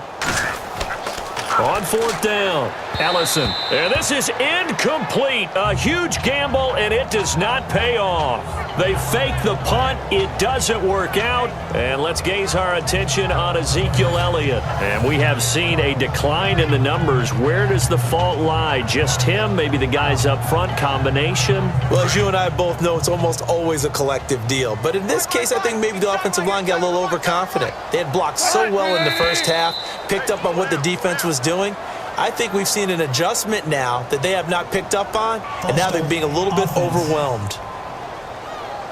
On 4th down, Ellison. And this is incomplete. A huge gamble, and it does not pay off. They fake the punt. It doesn't work out. And let's gaze our attention on Ezekiel Elliott. And we have seen a decline in the numbers. Where does the fault lie? Just him? Maybe the guys up front? Combination? Well, as you and I both know, it's almost always a collective deal. But in this case, I think maybe the offensive line got a little overconfident. They had blocked so well in the first half, picked up on what the defense was doing. I think we've seen an adjustment now that they have not picked up on, and now they're being a little bit overwhelmed.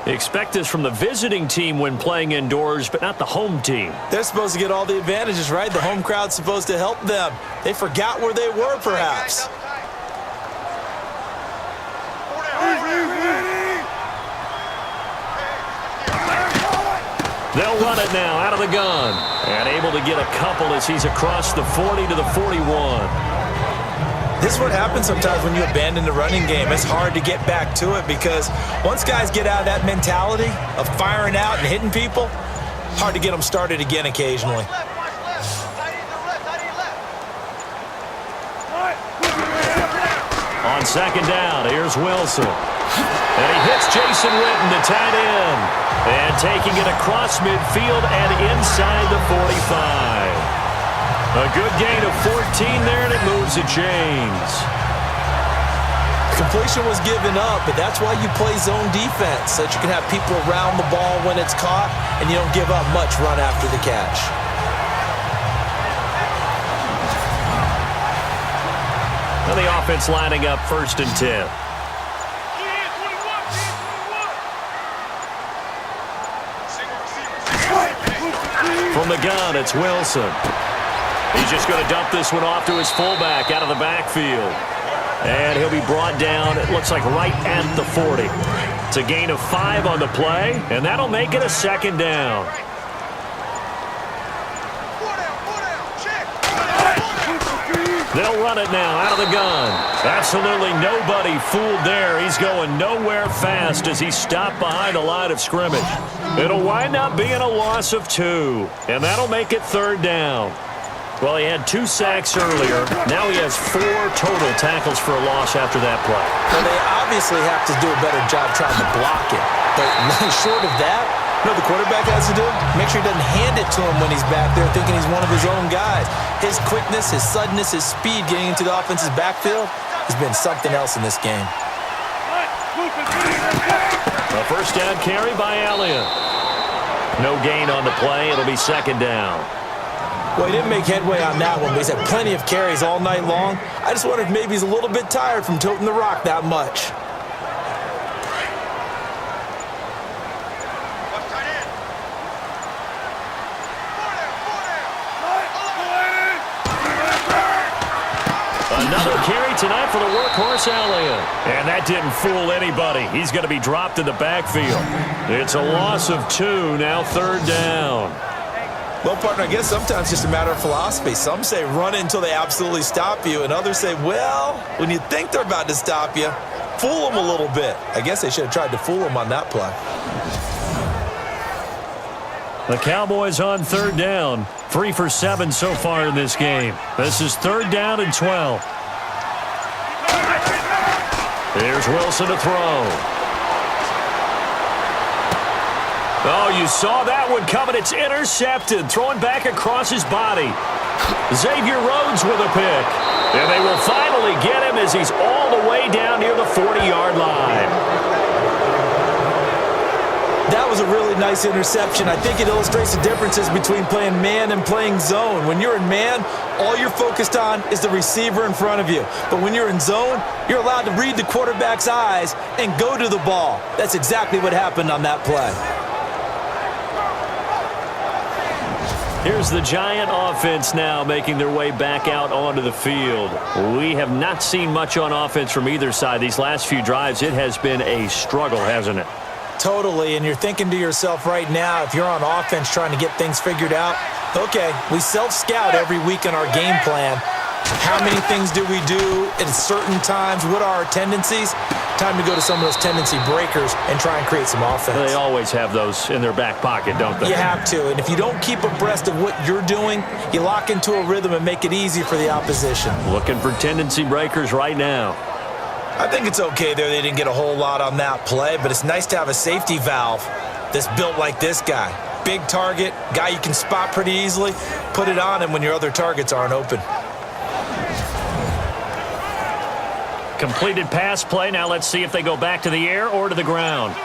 Expect this from the visiting team when playing indoors, but not the home team. They're supposed to get all the advantages, right? The home crowd's supposed to help them. They forgot where they were, perhaps. They'll run it now out of the gun. And able to get a couple as he's across the 40 to the 41. This is what happens sometimes when you abandon the running game. It's hard to get back to it because once guys get out of that mentality of firing out and hitting people, hard to get them started again occasionally. On second down, here's Wilson. And he hits Jason Witten, the tight end. And taking it across midfield and inside the 45. A good gain of 14 there, and it moves the chains. Completion was given up, but that's why you play zone defense, so that you can have people around the ball when it's caught, and you don't give up much run after the catch. And the offense lining up 1st and 10. From the gun, it's Wilson. He's just going to dump this one off to his fullback out of the backfield. And he'll be brought down, it looks like right at the 40. It's a gain of 5 on the play, and that'll make it a 2nd down. They'll run it now out of the gun. Absolutely nobody fooled there. He's going nowhere fast as he's stopped behind the line of scrimmage. It'll wind up being a loss of 2, and that'll make it 3rd down. Well, he had 2 sacks earlier. Now he has 4 total tackles for a loss after that play. Well, they obviously have to do a better job trying to block it. But short of that, you know what the quarterback has to do? Make sure he doesn't hand it to him when he's back there thinking he's one of his own guys. His quickness, his suddenness, his speed getting into the offense's backfield has been something else in this game. A 1st down carry by Elliott. No gain on the play. It'll be 2nd down. Well, he didn't make headway on that one, but he's had plenty of carries all night long. I just wonder if maybe he's a little bit tired from toting the rock that much. Another carry tonight for the workhorse Elliott. And that didn't fool anybody. He's going to be dropped in the backfield. It's a loss of 2, now 3rd down. Well, partner, I guess sometimes it's just a matter of philosophy. Some say run it until they absolutely stop you, and others say, well, when you think they're about to stop you, fool them a little bit. I guess they should have tried to fool them on that play. The Cowboys on 3rd down. 3 for 7 so far in this game. This is 3rd down and 12. Here's Wilson to throw. Oh, you saw that one coming. It's intercepted. Throwing back across his body. Xavier Rhodes with a pick. And they will finally get him as he's all the way down near the 40-yard line. That was a really nice interception. I think it illustrates the differences between playing man and playing zone. When you're in man, all you're focused on is the receiver in front of you. But when you're in zone, you're allowed to read the quarterback's eyes and go to the ball. That's exactly what happened on that play. Here's the Giant offense now making their way back out onto the field. We have not seen much on offense from either side. These last few drives, it has been a struggle, hasn't it? Totally, and you're thinking to yourself right now, if you're on offense trying to get things figured out, okay, we self-scout every week in our game plan. How many things do we do at certain times? What are our tendencies? Time to go to some of those tendency breakers and try and create some offense. They always have those in their back pocket, don't they? You have to, and if you don't keep abreast of what you're doing, you lock into a rhythm and make it easy for the opposition. Looking for tendency breakers right now. I think it's okay there. They didn't get a whole lot on that play, but it's nice to have a safety valve that's built like this guy. Big target, guy you can spot pretty easily. Put it on him when your other targets aren't open. Completed pass play. Now let's see if they go back to the air or to the ground.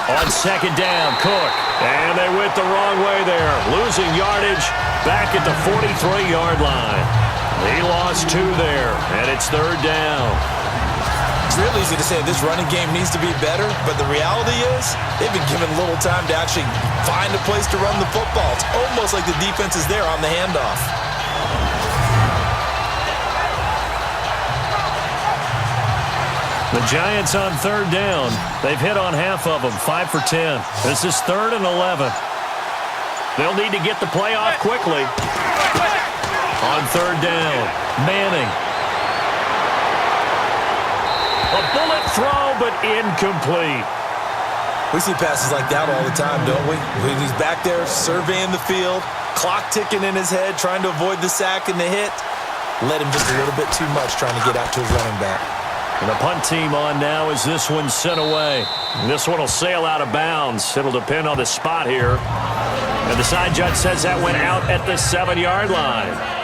On 2nd down, Cook. And they went the wrong way there. Losing yardage back at the 43-yard line. He lost 2 there, and it's 3rd down. It's real easy to say this running game needs to be better, but the reality is they've been given little time to actually find a place to run the football. It's almost like the defense is there on the handoff. The Giants on 3rd down. They've hit on half of them, 5 for 10. This is 3rd and 11. They'll need to get the play off quickly. On 3rd down, Manning. A bullet throw, but incomplete. We see passes like that all the time, don't we? When he's back there surveying the field, clock ticking in his head, trying to avoid the sack and the hit. Led him just a little bit too much trying to get out to his running back. And the punt team on now as this one's sent away. And this one will sail out of bounds. It'll depend on the spot here. And the side judge says that went out at the 7-yard line.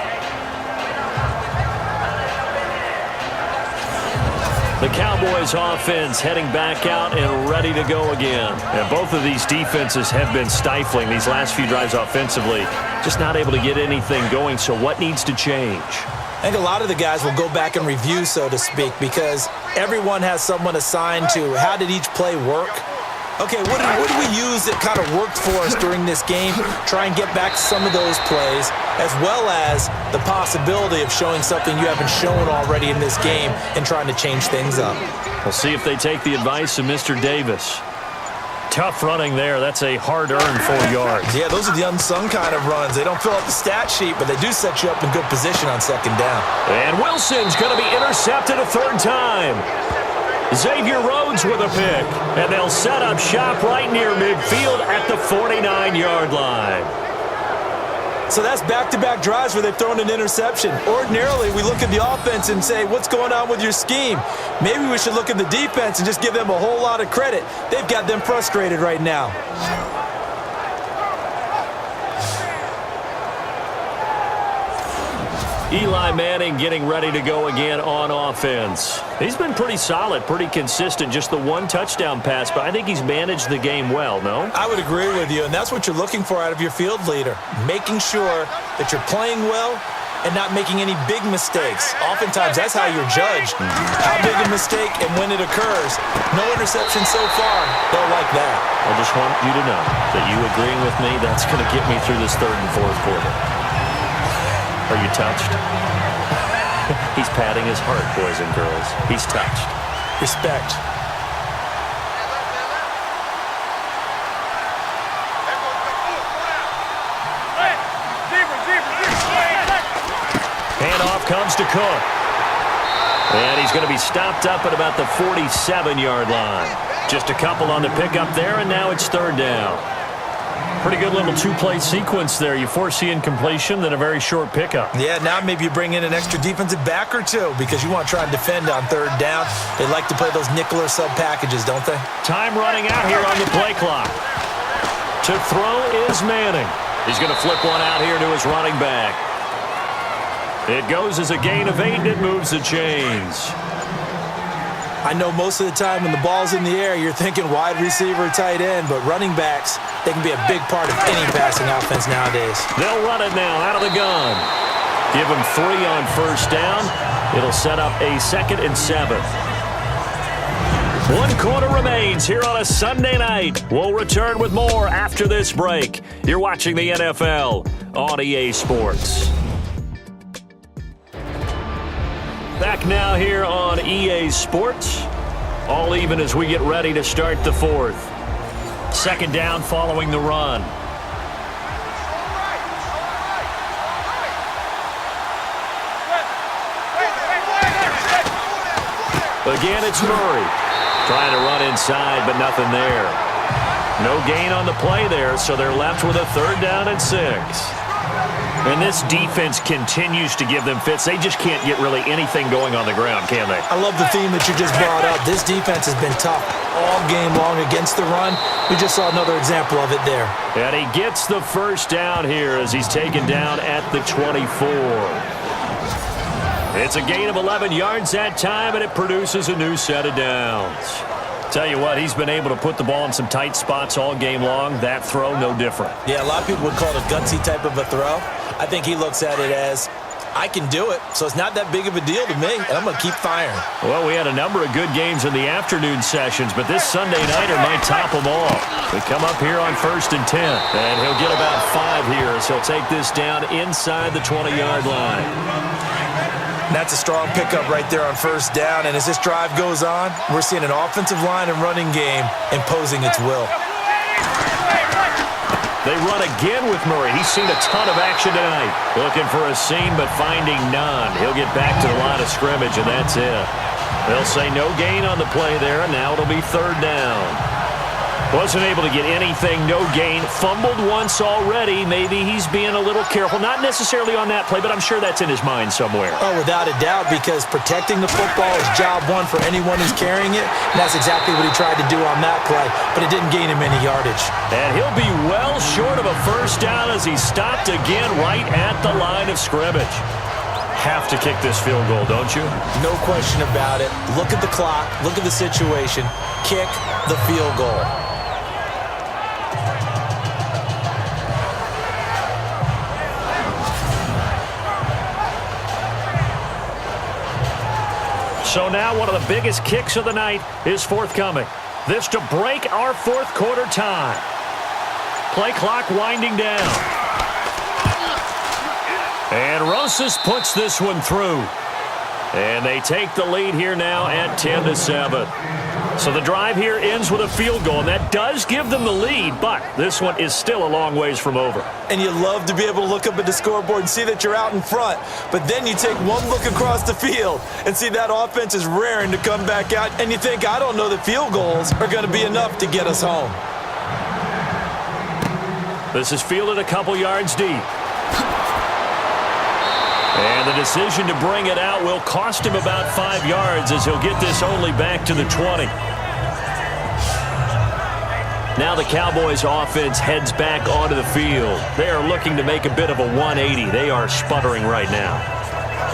The Cowboys offense heading back out and ready to go again. And both of these defenses have been stifling these last few drives offensively. Just not able to get anything going, so what needs to change? I think a lot of the guys will go back and review, so to speak, because everyone has someone assigned to how did each play work. Okay, what did we use that kind of worked for us during this game? Try and get back some of those plays, as well as the possibility of showing something you haven't shown already in this game and trying to change things up. We'll see if they take the advice of Mr. Davis. Tough running there. That's a hard-earned 4 yards. Yeah, those are the unsung kind of runs. They don't fill out the stat sheet, but they do set you up in good position on 2nd down. And Wilson's going to be intercepted a 3rd time. Xavier Rhodes with a pick. And they'll set up shop right near midfield at the 49-yard line. So that's back-to-back drives where they've thrown an interception. Ordinarily, we look at the offense and say, what's going on with your scheme? Maybe we should look at the defense and just give them a whole lot of credit. They've got them frustrated right now. Eli Manning getting ready to go again on offense. He's been pretty solid, pretty consistent, just the 1 touchdown pass, but I think he's managed the game well, no? I would agree with you, and that's what you're looking for out of your field leader, making sure that you're playing well and not making any big mistakes. Oftentimes, that's how you're judged. How big a mistake and when it occurs. No interception so far. They'll like that. I just want you to know that you agreeing with me, that's going to get me through this 3rd and 4th quarter. Are you touched? He's patting his heart, boys and girls. He's touched. Respect. Handoff comes to Cook. And he's going to be stopped up at about the 47-yard line. Just a couple on the pickup there, and now it's 3rd down. Pretty good little 2-play sequence there. You foresee incompletion, then a very short pickup. Yeah, now maybe you bring in an extra defensive back or 2 because you want to try and defend on 3rd down. They like to play those nickel or sub packages, don't they? Time running out here on the play clock. To throw is Manning. He's going to flip one out here to his running back. It goes as a gain of 8, and it moves the chains. I know most of the time when the ball's in the air, you're thinking wide receiver, tight end, but running backs, they can be a big part of any passing offense nowadays. They'll run it now out of the gun. Give them 3 on 1st down. It'll set up a 2nd and 7. 1 quarter remains here on a Sunday night. We'll return with more after this break. You're watching the NFL on EA Sports. Back now here on EA Sports. All even as we get ready to start the 4th. 2nd down following the run. Again, it's Murray. Trying to run inside, but nothing there. No gain on the play there, so they're left with a 3rd down and 6. And this defense continues to give them fits. They just can't get really anything going on the ground, can they? I love the theme that you just brought up. This defense has been tough all game long against the run. We just saw another example of it there. And he gets the 1st down here as he's taken down at the 24. It's a gain of 11 yards that time, and it produces a new set of downs. Tell you what, he's been able to put the ball in some tight spots all game long. That throw, no different. Yeah, a lot of people would call it a gutsy type of a throw. I think he looks at it as, I can do it, so it's not that big of a deal to me, and I'm going to keep firing. Well, we had a number of good games in the afternoon sessions, but this Sunday nighter might top them all. We come up here on 1st and 10, and he'll get about 5 here as he'll take this down inside the 20-yard line. That's a strong pickup right there on 1st down, and as this drive goes on, we're seeing an offensive line and running game imposing its will. They run again with Murray. He's seen a ton of action tonight. Looking for a seam, but finding none. He'll get back to the line of scrimmage, and that's it. They'll say no gain on the play there, and now it'll be 3rd down. Wasn't able to get anything, no gain. Fumbled once already. Maybe he's being a little careful. Not necessarily on that play, but I'm sure that's in his mind somewhere. Oh, without a doubt, because protecting the football is job one for anyone who's carrying it. And that's exactly what he tried to do on that play, but it didn't gain him any yardage. And he'll be well short of a 1st down as he's stopped again right at the line of scrimmage. Have to kick this field goal, don't you? No question about it. Look at the clock. Look at the situation. Kick the field goal. So now one of the biggest kicks of the night is forthcoming. This to break our 4th quarter time. Play clock winding down. And Rosas puts this one through. And they take the lead here now at 10-7. So the drive here ends with a field goal, and that does give them the lead, but this one is still a long ways from over. And you love to be able to look up at the scoreboard and see that you're out in front, but then you take one look across the field and see that offense is raring to come back out, and you think, I don't know that field goals are going to be enough to get us home. This is fielded a couple yards deep. And the decision to bring it out will cost him about 5 yards as he'll get this only back to the 20. Now the Cowboys offense heads back onto the field. They are looking to make a bit of a 180. They are sputtering right now.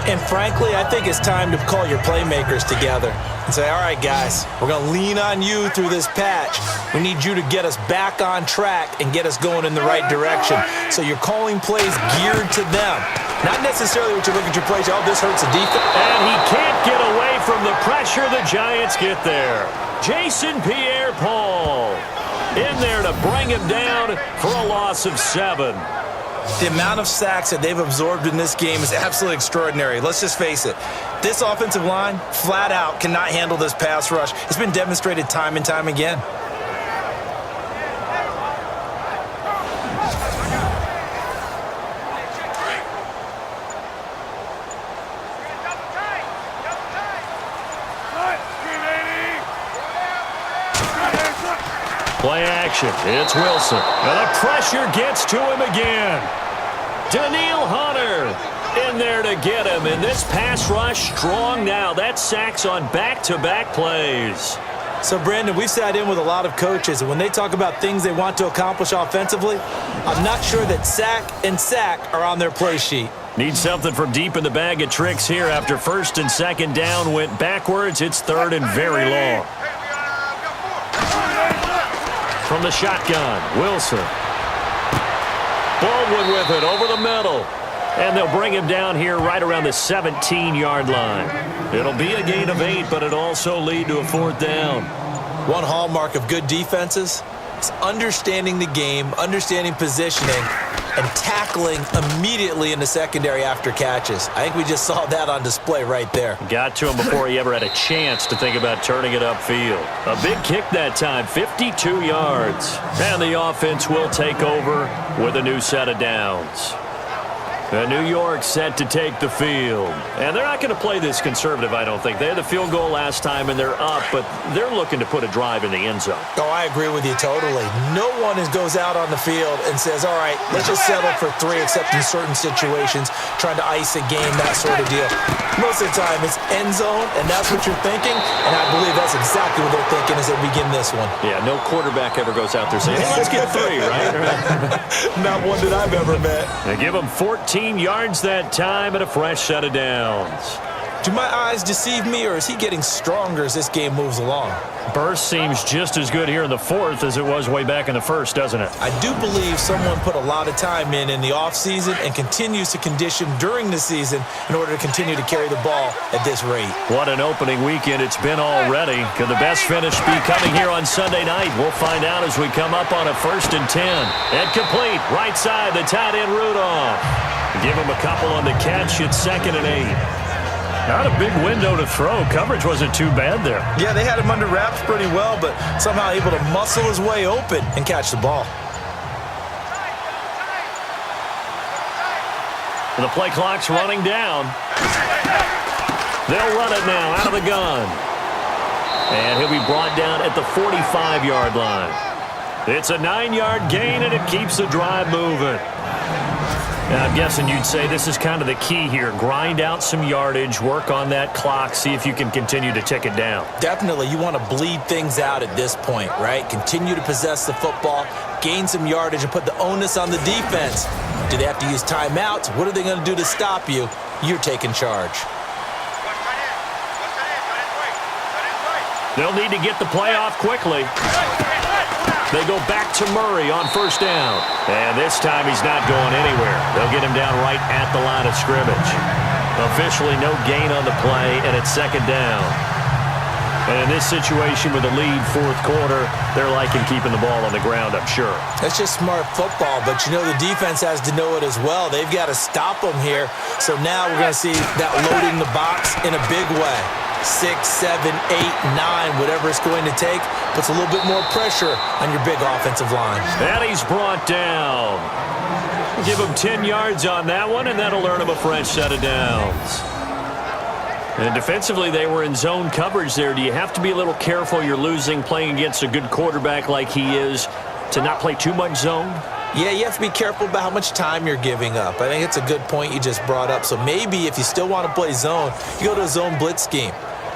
And frankly, I think it's time to call your playmakers together and say, all right, guys, we're going to lean on you through this patch. We need you to get us back on track and get us going in the right direction. So you're calling plays geared to them. Not necessarily what you look at your plays, oh, this hurts the defense. And he can't get away from the pressure. The Giants get there. Jason Pierre-Paul in there to bring him down for a loss of 7. The amount of sacks that they've absorbed in this game is absolutely extraordinary. Let's just face it. This offensive line, flat out, cannot handle this pass rush. It's been demonstrated time and time again. Play action. It's Wilson. And the pressure gets to him again. Daniil Hunter in there to get him. And this pass rush strong now. That's sacks on back-to-back plays. So, Brandon, we've sat in with a lot of coaches, and when they talk about things they want to accomplish offensively, I'm not sure that sack and sack are on their play sheet. Need something from deep in the bag of tricks here after 1st and 2nd down went backwards. It's 3rd and very long. From the shotgun, Wilson. Baldwin with it over the middle. And they'll bring him down here right around the 17-yard line. It'll be a gain of 8, but it'll also lead to a 4th down. One hallmark of good defenses is understanding the game, understanding positioning, and tackling immediately in the secondary after catches. I think we just saw that on display right there. Got to him before he ever had a chance to think about turning it upfield. A big kick that time, 52 yards. And the offense will take over with a new set of downs. New York set to take the field. And they're not going to play this conservative, I don't think. They had the field goal last time, and they're up, but they're looking to put a drive in the end zone. Oh, I agree with you totally. No one goes out on the field and says, all right, let's just settle for 3, except in certain situations, trying to ice a game, that sort of deal. Most of the time, it's end zone, and that's what you're thinking, and I believe that's exactly what they're thinking as they begin this one. Yeah, no quarterback ever goes out there saying, hey, let's get 3, right? Not one that I've ever met. They give them 14 yards that time and a fresh set of downs. Do my eyes deceive me, or is he getting stronger as this game moves along? Burst seems just as good here in the fourth as it was way back in the first, doesn't it? I do believe someone put a lot of time in the offseason and continues to condition during the season in order to continue to carry the ball at this rate. What an opening weekend it's been already. Could the best finish be coming here on Sunday night? We'll find out as we come up on a 1st and 10. And complete. Right side, the tight end Rudolph. Give him a couple on the catch. It's 2nd and 8. Not a big window to throw. Coverage wasn't too bad there. Yeah, they had him under wraps pretty well, but somehow able to muscle his way open and catch the ball. The play clock's running down. They'll run it now out of the gun. And he'll be brought down at the 45-yard line. It's a 9-yard gain, and it keeps the drive moving. Now, I'm guessing you'd say this is kind of the key here. Grind out some yardage, work on that clock, see if you can continue to tick it down. Definitely. You want to bleed things out at this point, right? Continue to possess the football, gain some yardage, and put the onus on the defense. Do they have to use timeouts? What are they going to do to stop you? You're taking charge. They'll need to get the play off quickly. They go back to Murray on 1st down. And this time he's not going anywhere. They'll get him down right at the line of scrimmage. Officially no gain on the play, and it's 2nd down. And in this situation with a lead 4th quarter, they're liking keeping the ball on the ground, I'm sure. That's just smart football, but you know the defense has to know it as well. They've got to stop them here. So now we're going to see that loading the box in a big way. 6, 7, 8, 9, whatever it's going to take, puts a little bit more pressure on your big offensive line. And he's brought down. Give him 10 yards on that one, and that'll earn him a fresh set of downs. And defensively, they were in zone coverage there. Do you have to be a little careful? You're losing playing against a good quarterback like he is to not play too much zone? Yeah, you have to be careful about how much time you're giving up. I think it's a good point you just brought up. So maybe if you still want to play zone, you go to a zone blitz scheme.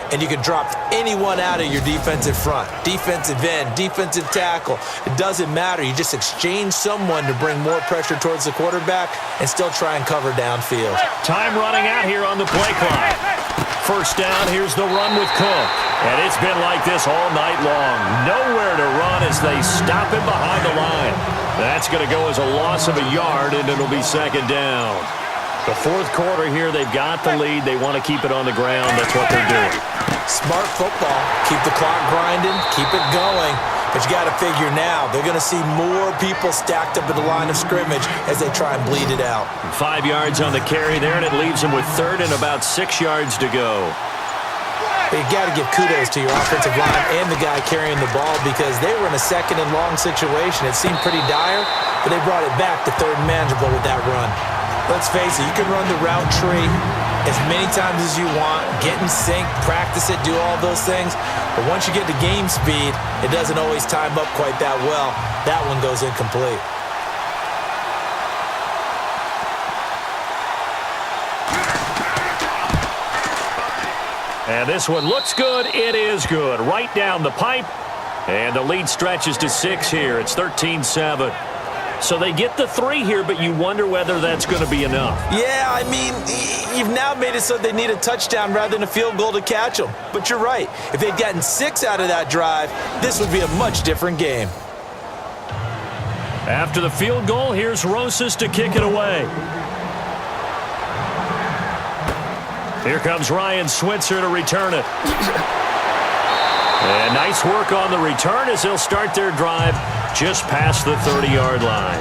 And you can drop anyone out of your defensive front, defensive end, defensive tackle. It doesn't matter. You just exchange someone to bring more pressure towards the quarterback and still try and cover downfield. Time running out here on the play clock. 1st down, here's the run with Cook. And it's been like this all night long. Nowhere to run as they stop him behind the line. That's going to go as a loss of a yard, and it'll be 2nd down. The 4th quarter here, they've got the lead. They want to keep it on the ground. That's what they're doing. Smart football. Keep the clock grinding. Keep it going. But you got to figure now, they're going to see more people stacked up at the line of scrimmage as they try and bleed it out. 5 yards on the carry there, and it leaves them with 3rd and about 6 yards to go. You got to give kudos to your offensive line and the guy carrying the ball because they were in a 2nd and long situation. It seemed pretty dire, but they brought it back to 3rd and manageable with that run. Let's face it, you can run the route tree as many times as you want, get in sync, practice it, do all those things. But once you get to game speed, it doesn't always time up quite that well. That one goes incomplete. And this one looks good. It is good. Right down the pipe. And the lead stretches to 6 here. It's 13-7. So they get the 3 here, but you wonder whether that's going to be enough. Yeah, I mean, you've now made it so they need a touchdown rather than a field goal to catch them. But you're right. If they'd gotten 6 out of that drive, this would be a much different game. After the field goal, here's Rosas to kick it away. Here comes Ryan Switzer to return it. And nice work on the return as they'll start their drive just past the 30-yard line.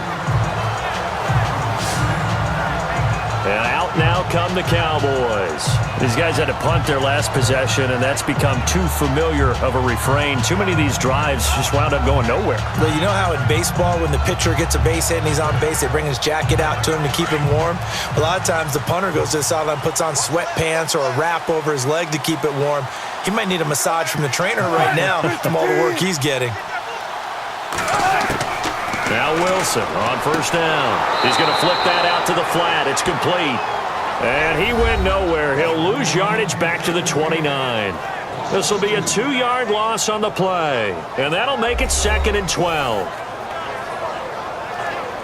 And out now come the Cowboys. These guys had to punt their last possession, and that's become too familiar of a refrain. Too many of these drives just wound up going nowhere. Well, you know how in baseball, when the pitcher gets a base hit and he's on base, they bring his jacket out to him to keep him warm? A lot of times the punter goes to the sideline, puts on sweatpants or a wrap over his leg to keep it warm. He might need a massage from the trainer right now from all the work he's getting. Now Wilson on 1st down. He's going to flip that out to the flat. It's complete. And he went nowhere. He'll lose yardage back to the 29. This will be a 2-yard loss on the play. And that'll make it 2nd and 12.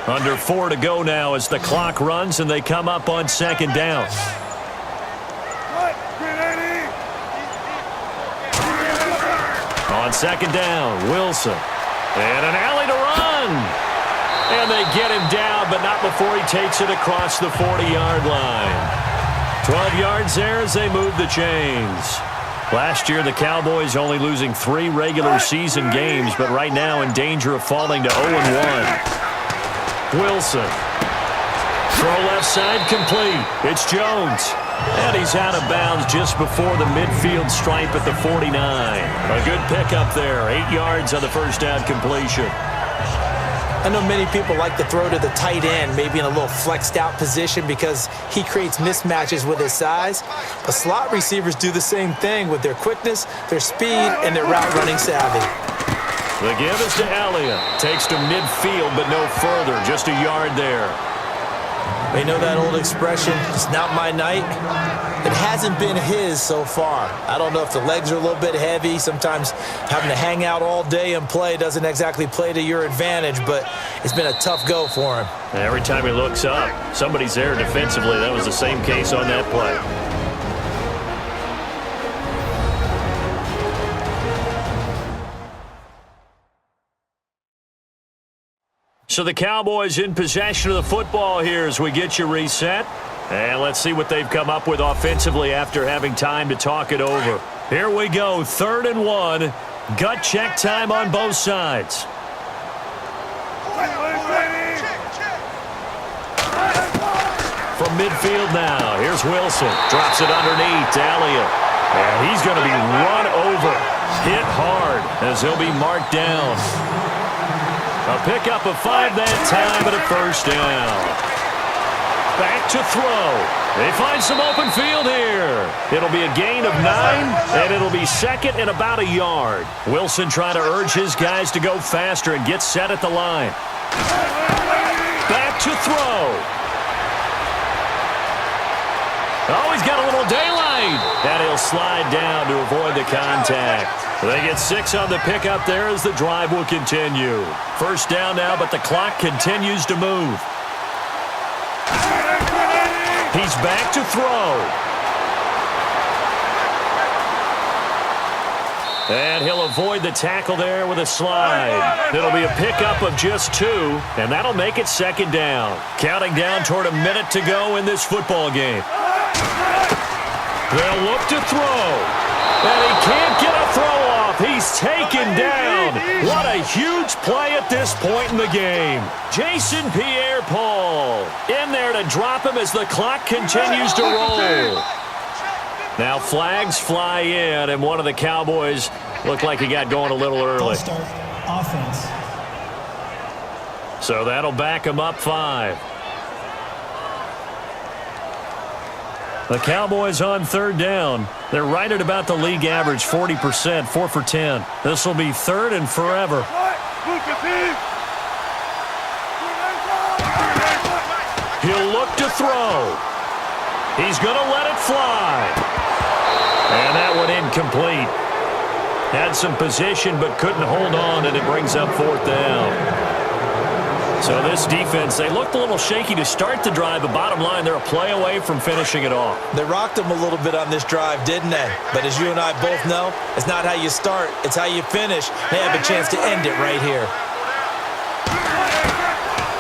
Under 4 to go now as the clock runs and they come up on 2nd down. On second down, Wilson. And an alley to run. And they get him down, but not before he takes it across the 40-yard line. 12 yards there as they move the chains. Last year, the Cowboys only losing 3 regular season games, but right now in danger of falling to 0-1. Wilson. Throw left side complete. It's Jones. And he's out of bounds just before the midfield stripe at the 49. A good pickup there. 8 yards on the first down completion. I know many people like to throw to the tight end, maybe in a little flexed out position because he creates mismatches with his size. But slot receivers do the same thing with their quickness, their speed, and their route running savvy. The give is to Elliott. Takes to midfield, but no further. Just a yard there. They know that old expression, it's not my night. It hasn't been his so far. I don't know if the legs are a little bit heavy. Sometimes having to hang out all day and play doesn't exactly play to your advantage, but it's been a tough go for him. Every time he looks up, somebody's there defensively. That was the same case on that play. So the Cowboys in possession of the football here as we get you reset. And let's see what they've come up with offensively after having time to talk it over. Here we go, 3rd and 1. Gut check time on both sides. From midfield now, here's Wilson. Drops it underneath to Elliott. And he's going to be run over. Hit hard as he'll be marked down. A pickup of 5 that time and a first down. Back to throw. They find some open field here. It'll be a gain of 9, and it'll be second and about a yard. Wilson trying to urge his guys to go faster and get set at the line. Back to throw. Oh, he's got a little daylight. And he'll slide down to avoid the contact. They get 6 on the pickup there as the drive will continue. First down now, but the clock continues to move. He's back to throw. And he'll avoid the tackle there with a slide. It'll be a pickup of just 2, and that'll make it second down. Counting down toward a minute to go in this football game. They'll look to throw. And he can't get a throw off. He's taken down. What a huge play at this point in the game. Jason Pierre-Paul in there to drop him as the clock continues to roll. Now flags fly in, and one of the Cowboys looked like he got going a little early. Start offense. So that'll back him up 5. The Cowboys on 3rd down. They're right at about the league average, 40%, 4 for 10. This will be 3rd and forever. He'll look to throw. He's going to let it fly. And that one incomplete. Had some position but couldn't hold on, and it brings up 4th down. So this defense, they looked a little shaky to start the drive, but bottom line, they're a play away from finishing it off. They rocked them a little bit on this drive, didn't they? But as you and I both know, it's not how you start, it's how you finish. They have a chance to end it right here.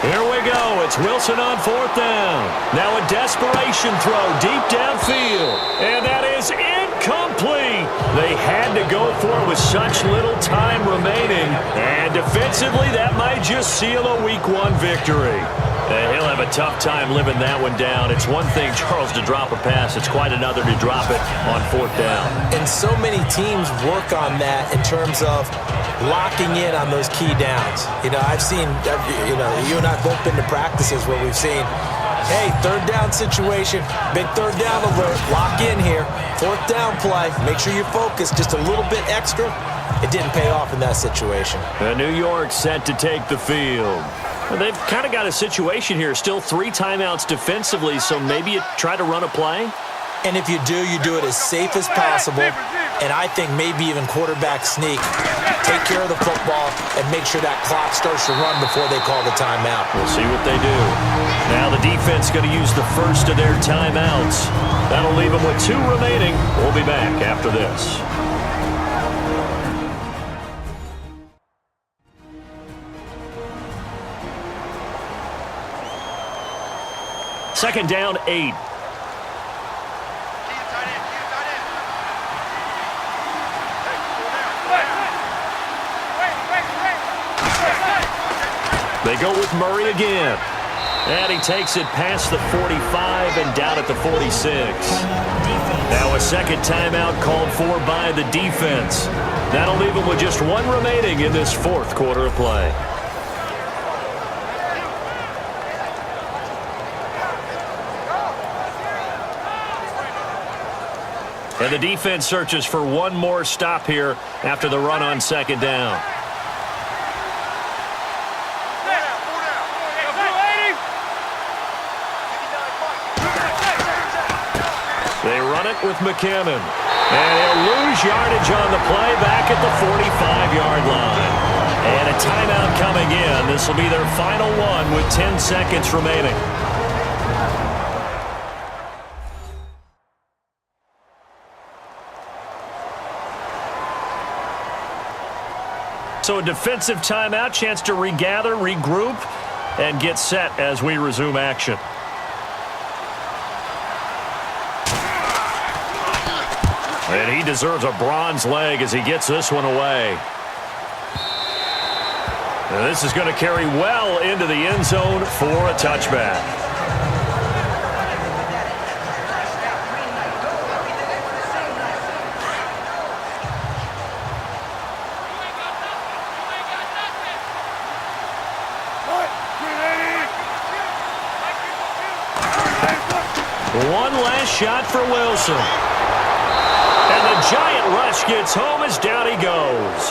Here we go. It's Wilson on 4th down. Now a desperation throw deep downfield. And that is incomplete. They had to go for it with such little time remaining. And defensively, that might just seal a Week 1 victory. And he'll have a tough time living that one down. It's one thing, Charles, to drop a pass. It's quite another to drop it on 4th down. And so many teams work on that in terms of locking in on those key downs. You know, I've seen, you and I both been to practices where we've seen, hey, 3rd down situation, big 3rd down alert, lock in here, 4th down play, make sure you're focused just a little bit extra. It didn't pay off in that situation. New York set to take the field. Well, they've kind of got a situation here, still 3 timeouts defensively, so maybe you try to run a play? And if you do it as safe as possible, and I think maybe even quarterback sneak. Take care of the football and make sure that clock starts to run before they call the timeout. We'll see what they do. Now the defense going to use the first of their timeouts. That'll leave them with 2 remaining. We'll be back after this. Second down, 8. They go with Murray again. And he takes it past the 45 and down at the 46. Now a second timeout called for by the defense. That'll leave him with just one remaining in this fourth quarter of play. And the defense searches for one more stop here after the run on second down. They run it with McCammon. And he'll lose yardage on the play back at the 45-yard line. And a timeout coming in. This will be their final one with 10 seconds remaining. So a defensive timeout, chance to regather, regroup, and get set as we resume action. And he deserves a bronze leg as he gets this one away. And this is going to carry well into the end zone for a touchback. One last shot for Wilson. And the giant rush gets home as down he goes.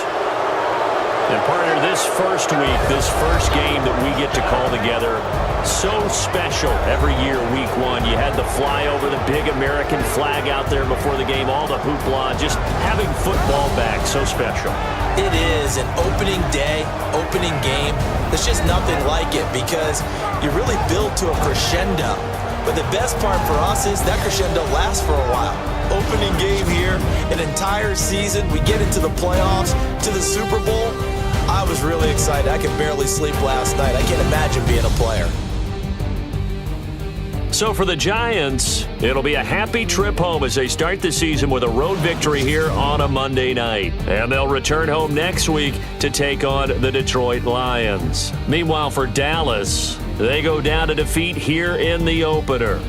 And partner, this first week, this first game that we get to call together, so special every year, week one. You had the flyover, the big American flag out there before the game, all the hoopla, just having football back, so special. It is an opening day, opening game. There's just nothing like it because you really build to a crescendo. But the best part for us is that crescendo lasts for a while. Opening game here, an entire season. We get into the playoffs, to the Super Bowl. I was really excited. I could barely sleep last night. I can't imagine being a player. So for the Giants, it'll be a happy trip home as they start the season with a road victory here on a Monday night. And they'll return home next week to take on the Detroit Lions. Meanwhile, for Dallas, they go down to defeat here in the opener.